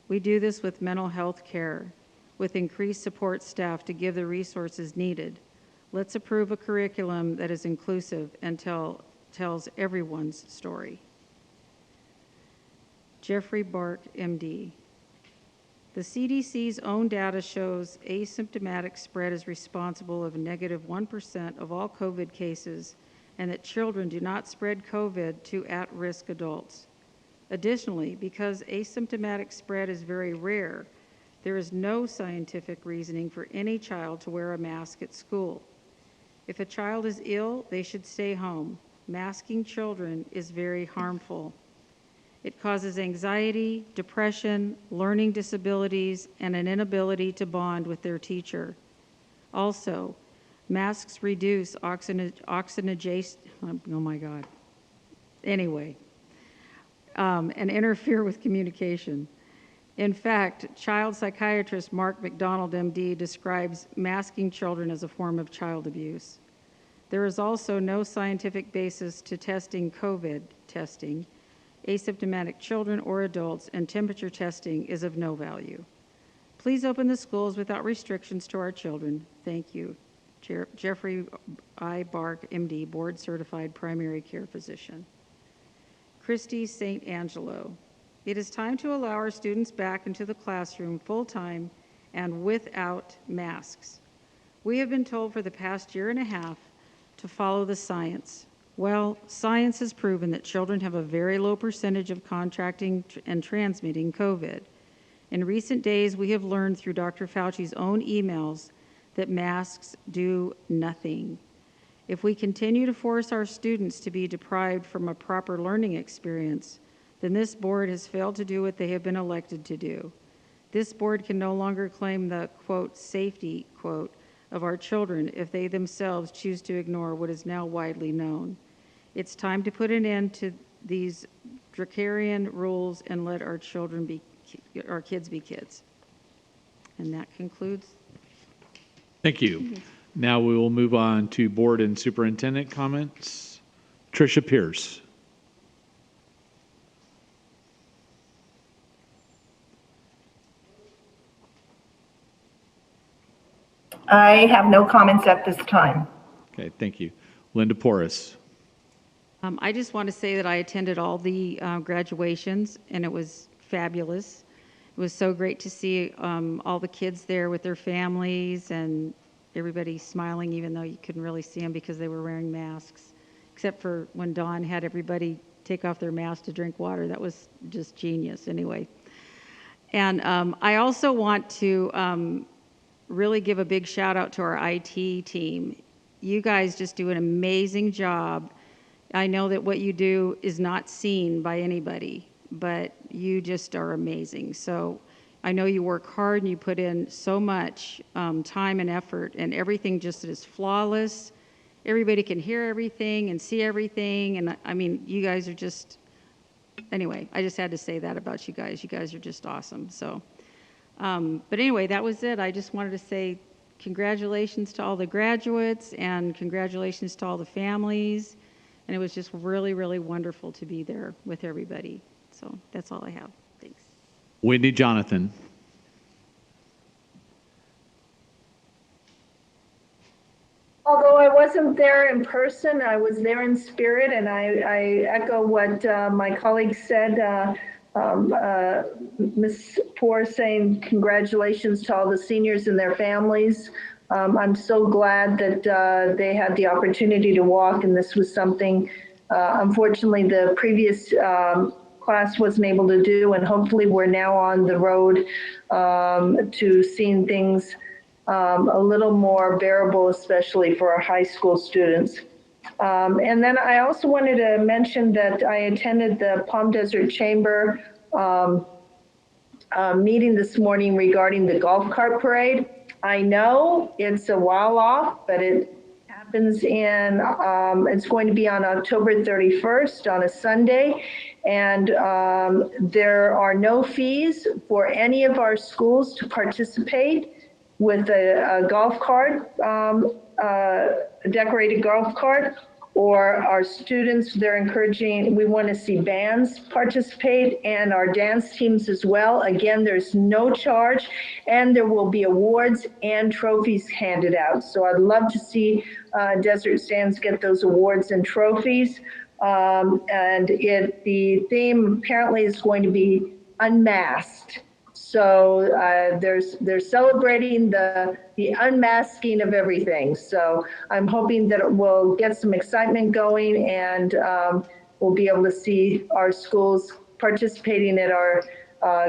We do this with mental health care, with increased support staff to give the resources needed. Let's approve a curriculum that is inclusive and tells everyone's story. Jeffrey Bark, MD. The CDC's own data shows asymptomatic spread is responsible of -1% of all COVID cases, and that children do not spread COVID to at-risk adults. Additionally, because asymptomatic spread is very rare, there is no scientific reasoning for any child to wear a mask at school. If a child is ill, they should stay home. Masking children is very harmful. It causes anxiety, depression, learning disabilities, and an inability to bond with their teacher. Also, masks reduce oxygenation, oh my God. Anyway, and interfere with communication. In fact, child psychiatrist Mark McDonald, MD, describes masking children as a form of child abuse. There is also no scientific basis to testing COVID testing. Asymptomatic children or adults, and temperature testing is of no value. Please open the schools without restrictions to our children. Thank you. Jeffrey I. Bark, MD, Board Certified Primary Care Physician. Christy St. Angelo. It is time to allow our students back into the classroom full-time and without masks. We have been told for the past year and a half to follow the science. Well, science has proven that children have a very low percentage of contracting and transmitting COVID. In recent days, we have learned through Dr. Fauci's own emails that masks do nothing. If we continue to force our students to be deprived from a proper learning experience, then this board has failed to do what they have been elected to do. This board can no longer claim the, quote, safety, quote, of our children if they themselves choose to ignore what is now widely known. It's time to put an end to these draconian rules and let our kids be kids. And that concludes. Thank you. Now we will move on to board and superintendent comments. Tricia Pierce. I have no comments at this time. Okay, thank you. Linda Porras. I just want to say that I attended all the graduations, and it was fabulous. It was so great to see all the kids there with their families and everybody smiling, even though you couldn't really see them because they were wearing masks, except for when Dawn had everybody take off their masks to drink water. That was just genius anyway. And I also want to really give a big shout out to our IT team. You guys just do an amazing job. I know that what you do is not seen by anybody, but you just are amazing. So I know you work hard and you put in so much time and effort, and everything just is flawless. Everybody can hear everything and see everything. And I mean, you guys are just, anyway, I just had to say that about you guys. You guys are just awesome. So, but anyway, that was it. I just wanted to say congratulations to all the graduates and congratulations to all the families. And it was just really, really wonderful to be there with everybody. So that's all I have. Thanks. Whitney Jonathan. Although I wasn't there in person, I was there in spirit, and I echo what my colleague said. Ms. Poor saying congratulations to all the seniors and their families. I'm so glad that they had the opportunity to walk, and this was something, unfortunately, the previous class wasn't able to do, and hopefully we're now on the road to seeing things a little more bearable, especially for our high school students. And then I also wanted to mention that I attended the Palm Desert Chamber meeting this morning regarding the golf cart parade. I know it's a while off, but it happens in, it's going to be on October 31st on a Sunday. And there are no fees for any of our schools to participate with a golf cart, a decorated golf cart, or our students, they're encouraging, we want to see bands participate and our dance teams as well. Again, there's no charge, and there will be awards and trophies handed out. So I'd love to see Desert Sands get those awards and trophies. And the theme apparently is going to be unmasked. So they're celebrating the unmasking of everything. So I'm hoping that it will get some excitement going, and we'll be able to see our schools participating at our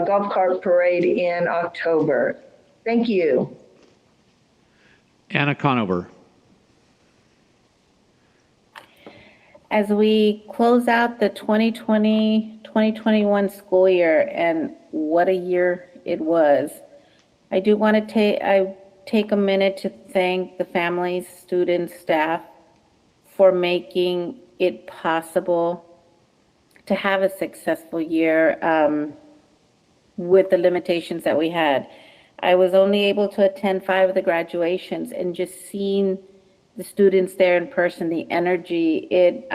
golf cart parade in October. Thank you. Anna Conover. As we close out the 2020-2021 school year, and what a year it was, I do want to take a minute to thank the families, students, staff for making it possible to have a successful year with the limitations that we had. I was only able to attend 5 of the graduations, and just seeing the students there in person, the energy, it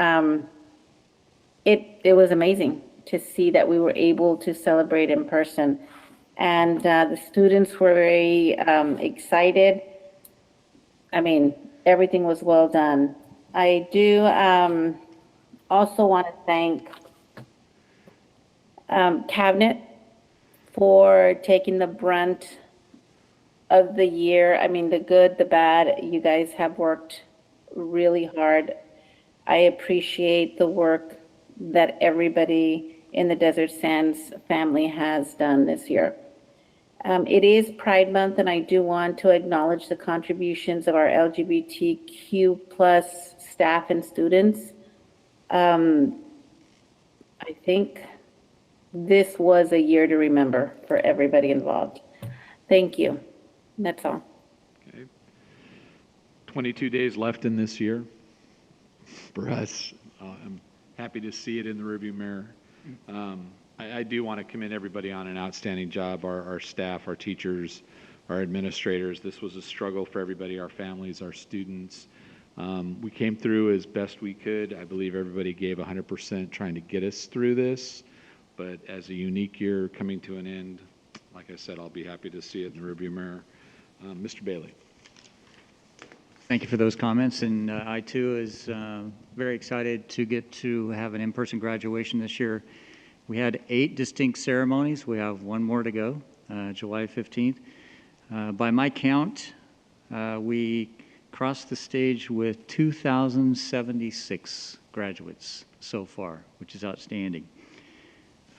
was amazing to see that we were able to celebrate in person. And the students were very excited. I mean, everything was well done. I do also want to thank Cabinet for taking the brunt of the year. I mean, the good, the bad, you guys have worked really hard. I appreciate the work that everybody in the Desert Sands family has done this year. It is Pride Month, and I do want to acknowledge the contributions of our LGBTQ plus staff and students. I think this was a year to remember for everybody involved. Thank you. That's all. Okay. 22 days left in this year for us. I'm happy to see it in the rearview mirror. I do want to commend everybody on an outstanding job, our staff, our teachers, our administrators. This was a struggle for everybody, our families, our students. We came through as best we could. I believe everybody gave 100% trying to get us through this. But as a unique year coming to an end, like I said, I'll be happy to see it in the rearview mirror. Mr. Bailey. Thank you for those comments, and I too is very excited to get to have an in-person graduation this year. We had 8 distinct ceremonies. We have 1 more to go, July 15th. By my count, we crossed the stage with 2,076 graduates so far, which is outstanding.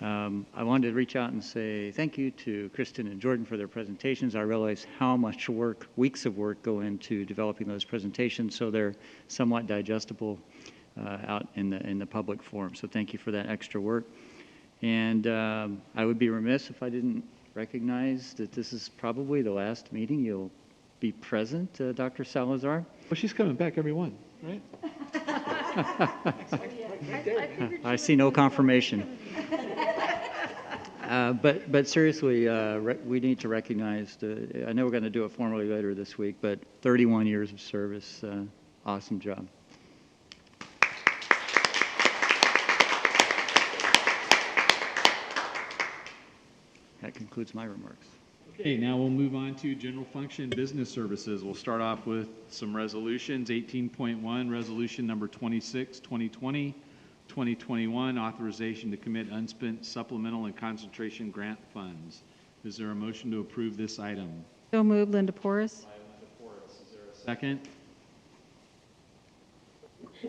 I wanted to reach out and say thank you to Kristen and Jordan for their presentations. I realize how much work, weeks of work, go into developing those presentations, so they're somewhat digestible out in the public forum. So thank you for that extra work. And I would be remiss if I didn't recognize that this is probably the last meeting you'll be present, Dr. Salazar. Well, she's coming back every one, right? I see no confirmation. But seriously, we need to recognize, I know we're going to do it formally later this week, but 31 years of service, awesome job. That concludes my remarks. Okay, now we'll move on to general function business services. We'll start off with some resolutions. 18.1, resolution number 26, 2020. 2021, authorization to commit unspent supplemental and concentration grant funds. Is there a motion to approve this item? So moved, Linda Porras. Is there a second?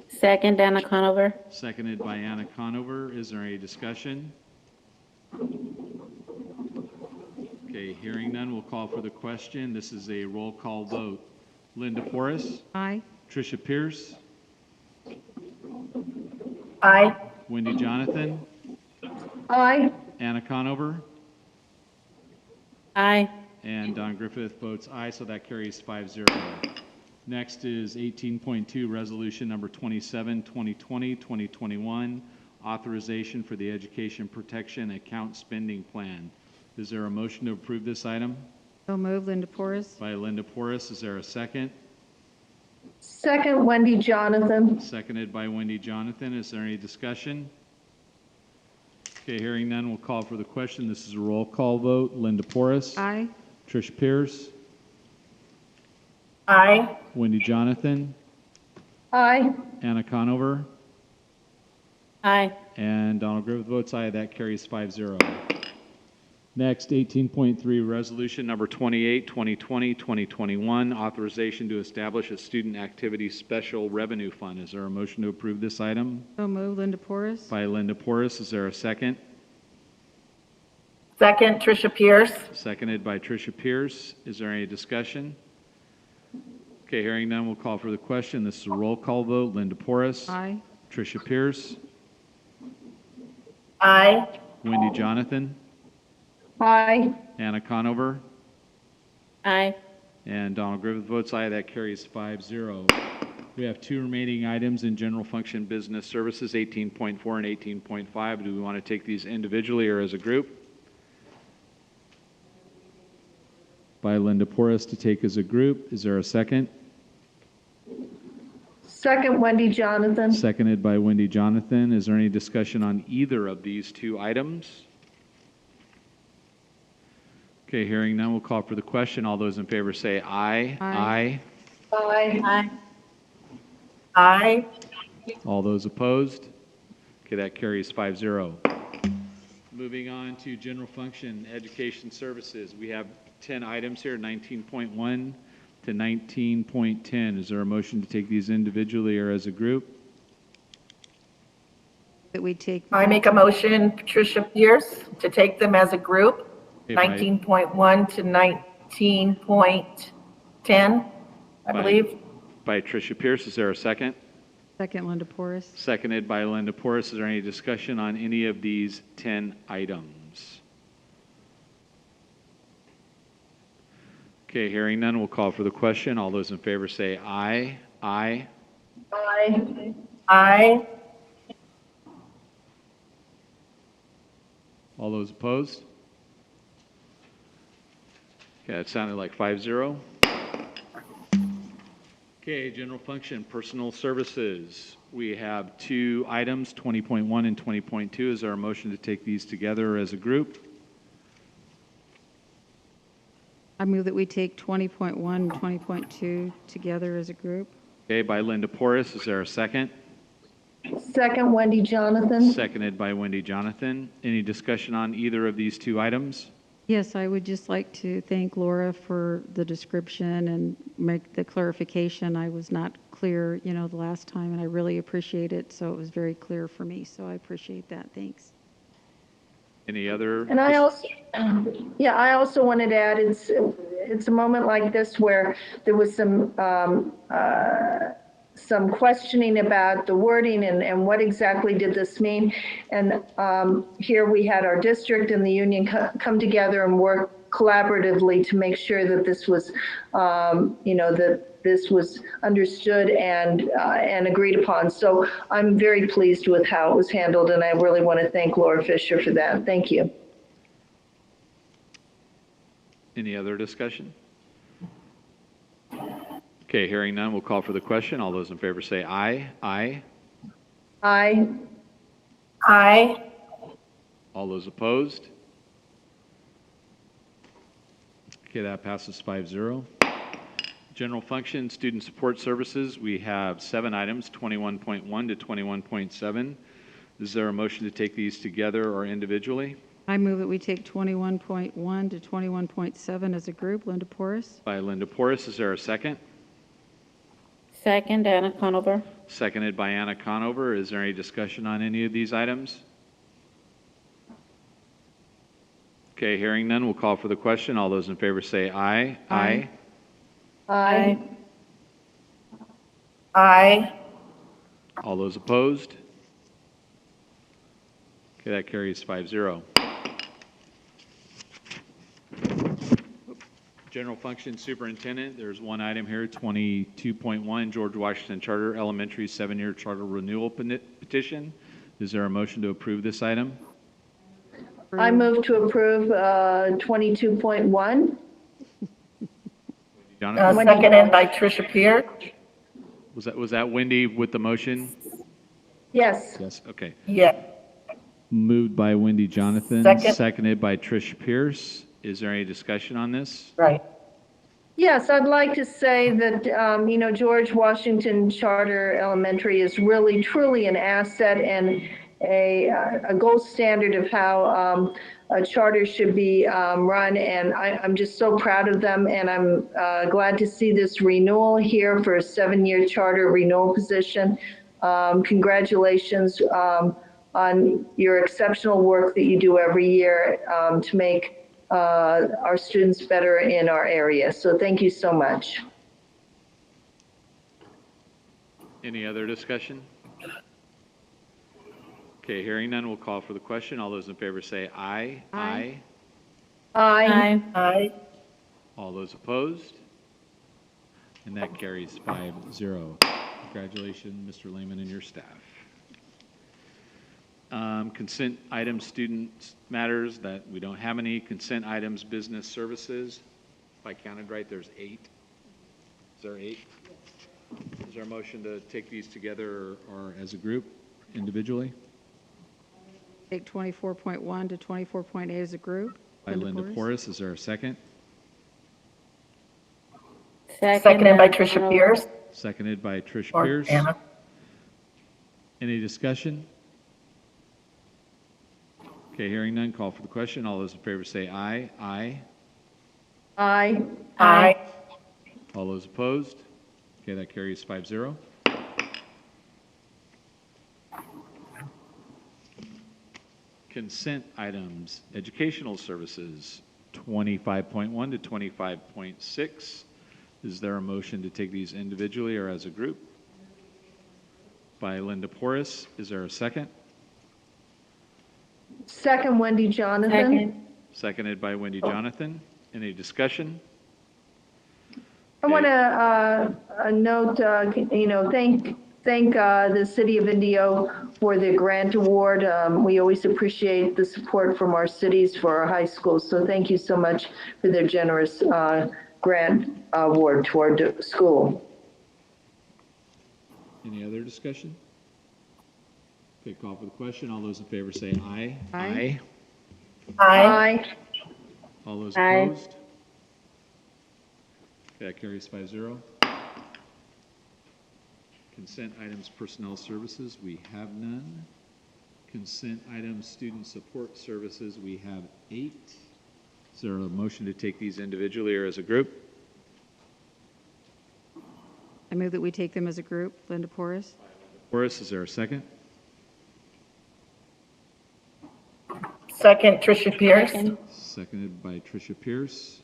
Second, Anna Conover. Seconded by Anna Conover. Is there any discussion? Okay, hearing none, we'll call for the question. This is a roll call vote. Linda Porras? Aye. Tricia Pierce? Aye. Wendy Jonathan? Aye. Anna Conover? Aye. And Don Griffith votes aye, so that carries 5-0. Next is 18.2, resolution number 27, 2020, 2021, authorization for the Education Protection Account Spending Plan. Is there a motion to approve this item? So moved, Linda Porras. By Linda Porras. Is there a second? Second, Wendy Jonathan. Seconded by Wendy Jonathan. Is there any discussion? Okay, hearing none, we'll call for the question. This is a roll call vote. Linda Porras. Aye. Trish Pierce. Aye. Wendy Jonathan. Aye. Anna Conover. Aye. And Donald Griffith votes aye. That carries 5-0. Next, 18.3, Resolution Number 28, 2020, 2021, authorization to establish a Student Activity Special Revenue Fund. Is there a motion to approve this item? So moved, Linda Porras. By Linda Porras. Is there a second? Second, Tricia Pierce. Seconded by Tricia Pierce. Is there any discussion? Okay, hearing none, we'll call for the question. This is a roll call vote. Linda Porras. Aye. Tricia Pierce. Aye. Wendy Jonathan. Aye. Anna Conover. Aye. And Donald Griffith votes aye. That carries 5-0. We have two remaining items in general function business services, 18.4 and 18.5. Do we want to take these individually or as a group? By Linda Porras to take as a group. Is there a second? Second, Wendy Jonathan. Seconded by Wendy Jonathan. Is there any discussion on either of these two items? Okay, hearing none, we'll call for the question. All those in favor say aye. Aye. Aye. Aye. Aye. All those opposed? Okay, that carries 5-0. Moving on to general function education services. We have 10 items here, 19.1 to 19.10. Is there a motion to take these individually or as a group? That we take. I make a motion, Tricia Pierce, to take them as a group, Okay, 19.1 to 19.10, I believe. By Tricia Pierce. Is there a second? Second, Linda Porras. Seconded by Linda Porras. Is there any discussion on any of these 10 items? Okay, hearing none, we'll call for the question. All those in favor say aye. Aye. Aye. Aye. All those opposed? Okay, that sounded like 5-0. Okay, general function, personal services. We have two items, 20.1 and 20.2. Is there a motion to take these together as a group? I move that we take 20.1 and 20.2 together as a group. Okay, by Linda Porras. Is there a second? Second, Wendy Jonathan. Seconded by Wendy Jonathan. Any discussion on either of these two items? Yes, I would just like to thank Laura for the description and make the clarification. I was not clear, the last time, and I really appreciate it. So it was very clear for me. So I appreciate that. Thanks. Any other? And I also wanted to add, it's a moment like this where there was some questioning about the wording and what exactly did this mean. And here we had our district and the union come together and work collaboratively to make sure that this was, that this was understood and agreed upon. So I'm very pleased with how it was handled, and I really want to thank Laura Fisher for that. Thank you. Any other discussion? Okay, hearing none, we'll call for the question. All those in favor say aye. Aye. Aye. Aye. All those opposed? Okay, that passes 5-0. General function, student support services, we have 7 items, 21.1 to 21.7. Is there a motion to take these together or individually? I move that we take 21.1 to 21.7 as a group. Linda Porras. By Linda Porras. Is there a second? Second, Anna Conover. Seconded by Anna Conover. Is there any discussion on any of these items? Okay, hearing none, we'll call for the question. All those in favor say aye. Aye. Aye. Aye. All those opposed? Okay, that carries 5-0. General function superintendent, there's one item here, 22.1, George Washington Charter Elementary 7-year charter renewal petition. Is there a motion to approve this item? I move to approve 22.1. Jonathan? Seconded by Tricia Pierce. Was that Wendy with the motion? Yes. Yes, okay. Yes. Moved by Wendy Jonathan, Second. seconded by Trish Pierce. Is there any discussion on this? Right. Yes, I'd like to say that, George Washington Charter Elementary is really, truly an asset and a gold standard of how a charter should be run. And I'm just so proud of them. And I'm glad to see this renewal here for a 7-year charter renewal position. Congratulations on your exceptional work that you do every year to make our students better in our area. So thank you so much. Any other discussion? Okay, hearing none, we'll call for the question. All those in favor say aye. Aye. Aye. Aye. All those opposed? And that carries 5-0. Congratulations, Mr. Lehman and your staff. Consent items, student matters, that we don't have any. Consent items, business services. If I counted right, there's 8. Is there 8? Is there a motion to take these together or as a group, individually? Take 24.1 to 24.8 as a group. By Linda Porras. Is there a second? Seconded by Tricia Pierce. Seconded by Trish Or Pierce. Anna. Any discussion? Okay, hearing none, call for the question. All those in favor say aye. Aye. Aye. Aye. All those opposed? Okay, that carries 5-0. Consent items, educational services, 25.1 to 25.6. Is there a motion to take these individually or as a group? By Linda Porras. Is there a second? Second, Wendy Jonathan. Seconded by Wendy Jonathan. Any discussion? I want to note, thank the City of Indio for the grant award. We always appreciate the support from our cities for our high schools. So thank you so much for their generous grant award toward the school. Any other discussion? Okay, call for the question. All those in favor say aye. Aye. Aye. All those Aye. opposed? Okay, that carries 5-0. Consent items, personnel services, we have none. Consent items, student support services, we have 8. Is there a motion to take these individually or as a group? I move that we take them as a group. Linda Porras. Porras, is there a second? Second, Tricia Pierce. Seconded by Tricia Pierce.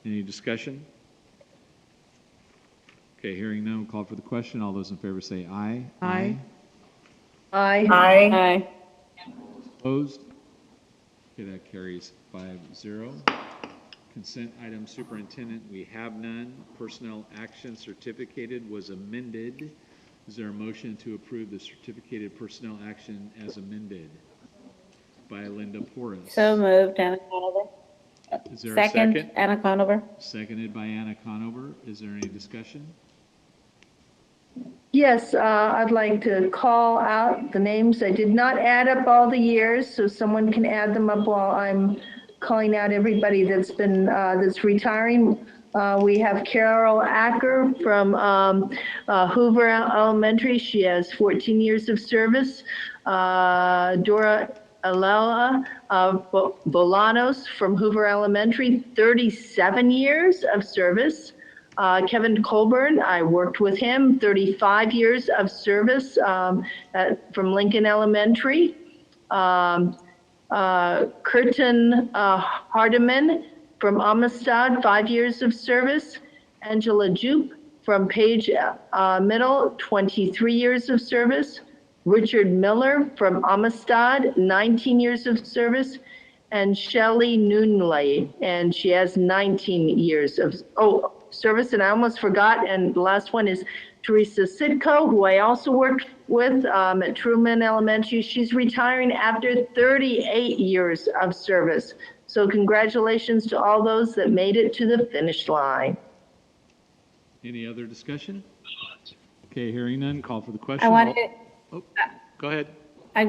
Any discussion? Okay, hearing none, we'll call for the question. All those in favor say aye. Aye. Aye. Aye. Aye. Opposed? Okay, that carries 5-0. Consent item, superintendent, we have none. Personnel action certificated was amended. Is there a motion to approve the certificated personnel action as amended? By Linda Porras. So moved, Anna Conover. Is there a second? Second, Anna Conover. Seconded by Anna Conover. Is there any discussion? Yes, I'd like to call out the names. I did not add up all the years, so someone can add them up while I'm calling out everybody that's been, that's retiring. We have Carol Acker from Hoover Elementary. She has 14 years of service. Dora Alela Bolanos from Hoover Elementary, 37 years of service. Kevin Colburn, I worked with him, 35 years of service from Lincoln Elementary. Curtin Hardiman from Amistad, 5 years of service. Angela Jupe from Page Middle, 23 years of service. Richard Miller from Amistad, 19 years of service. And Shelley Noonley, and she has 19 years of, service. And I almost forgot, and the last one is Teresa Sidko, who I also worked with at Truman Elementary. She's retiring after 38 years of service. So congratulations to all those that made it to the finish line. Any other discussion? Okay, hearing none, call for the question. I wanted, Oh, go ahead. I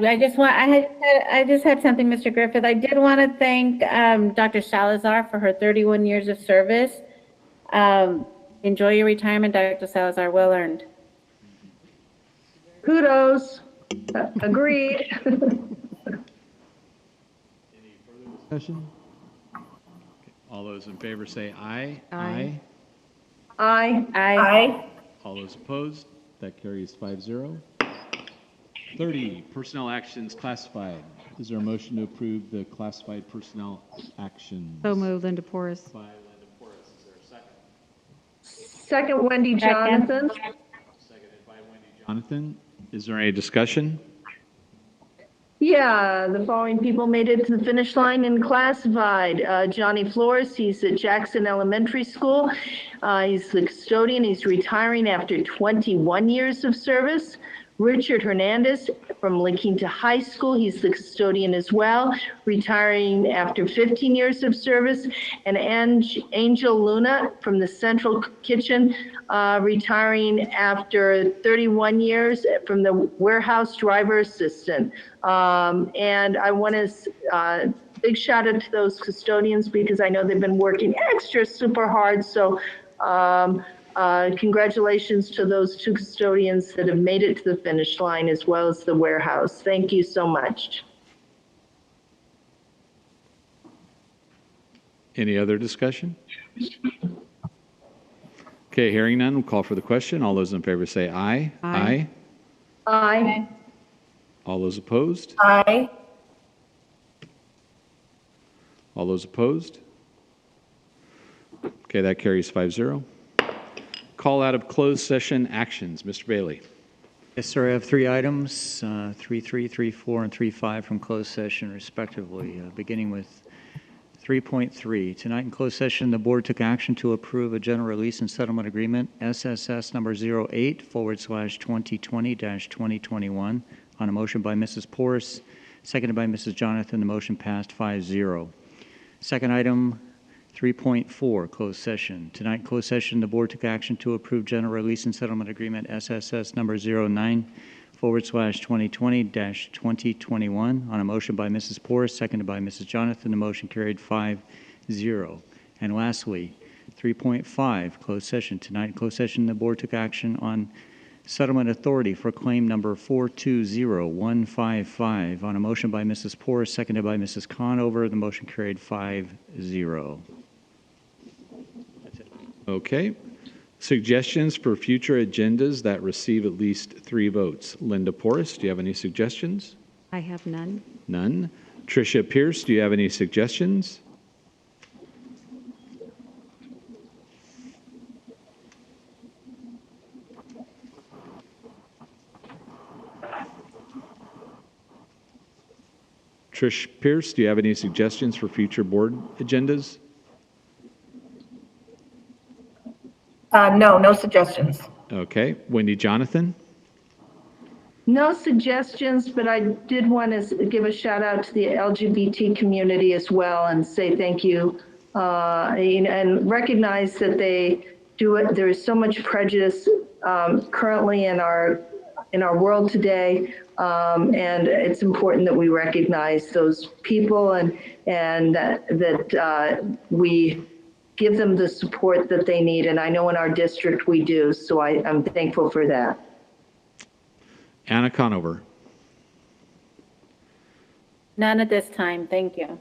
just had something, Mr. Griffith. I did want to thank Dr. Salazar for her 31 years of service. Enjoy your retirement, Dr. Salazar. Well earned. Kudos. Agreed. Discussion? Okay. All those in favor say aye. Aye. Aye. Aye. All those opposed? That carries 5-0. 30, personnel actions classified. Is there a motion to approve the classified personnel actions? So moved, Linda Porras. By Linda Porras. Is there a second? Second, Wendy Jonathan. Seconded by Wendy Jonathan. Is there any discussion? Yeah, the following people made it to the finish line in classified. Johnny Flores, he's at Jackson Elementary School. He's the custodian. He's retiring after 21 years of service. Richard Hernandez from Lincoln High School. He's the custodian as well, retiring after 15 years of service. And Angel Luna from the Central Kitchen, retiring after 31 years from the warehouse driver assistant. And I want to big shout out to those custodians because I know they've been working extra super hard. So congratulations to those two custodians that have made it to the finish line as well as the warehouse. Thank you so much. Any other discussion? Okay, hearing none, we'll call for the question. All those in favor say aye. Aye. Aye. All those opposed? Aye. All those opposed? Okay, that carries 5-0. Call out of closed session actions. Mr. Bailey. Yes, sir. I have 3 items, 3.3, 3.4, and 3.5 from closed session, respectively, beginning with 3.3. Tonight in closed session, the board took action to approve a general release and settlement agreement, SSS number 08/2020-2021, on a motion by Mrs. Porras, seconded by Mrs. Jonathan. The motion passed 5-0. Second item, 3.4, closed session. Tonight in closed session, the board took action to approve general release and settlement agreement, SSS number 09/2020-2021, on a motion by Mrs. Porras, seconded by Mrs. Jonathan. The motion carried 5-0. And lastly, 3.5, closed session. Tonight in closed session, the board took action on settlement authority for claim number 420155, on a motion by Mrs. Porras, seconded by Mrs. Conover. The motion carried 5-0. Okay. Suggestions for future agendas that receive at least 3 votes. Linda Porras, do you have any suggestions? I have none. None. Tricia Pierce, do you have any suggestions? Trish Pierce, do you have any suggestions for future board agendas? No, no suggestions. Okay. Wendy Jonathan? No suggestions, but I did want to give a shout out to the LGBT community as well and say thank you and recognize that they do it. There is so much prejudice currently in our world today, and it's important that we recognize those people and that we give them the support that they need. And I know in our district we do, so I'm thankful for that. Anna Conover. None at this time. Thank you.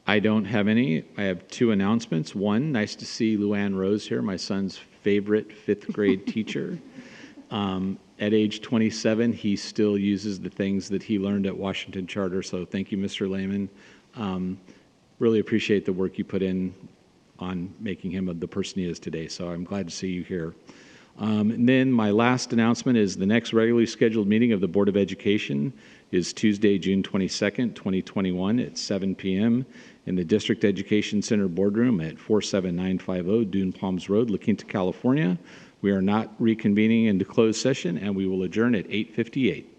I don't have any. I have 2 announcements. One, nice to see Luann Rose here, my son's favorite 5th grade teacher. At age 27, he still uses the things that he learned at Washington Charter, so thank you, Mr. Lehman. Really appreciate the work you put in on making him the person he is today, so I'm glad to see you here. And then my last announcement is the next regularly scheduled meeting of the Board of Education is Tuesday, June 22nd, 2021 at 7 p.m. in the District Education Center Boardroom at 47950 Dune Palms Road, La Quinta, California. We are not reconvening into closed session, and we will adjourn at 8:58.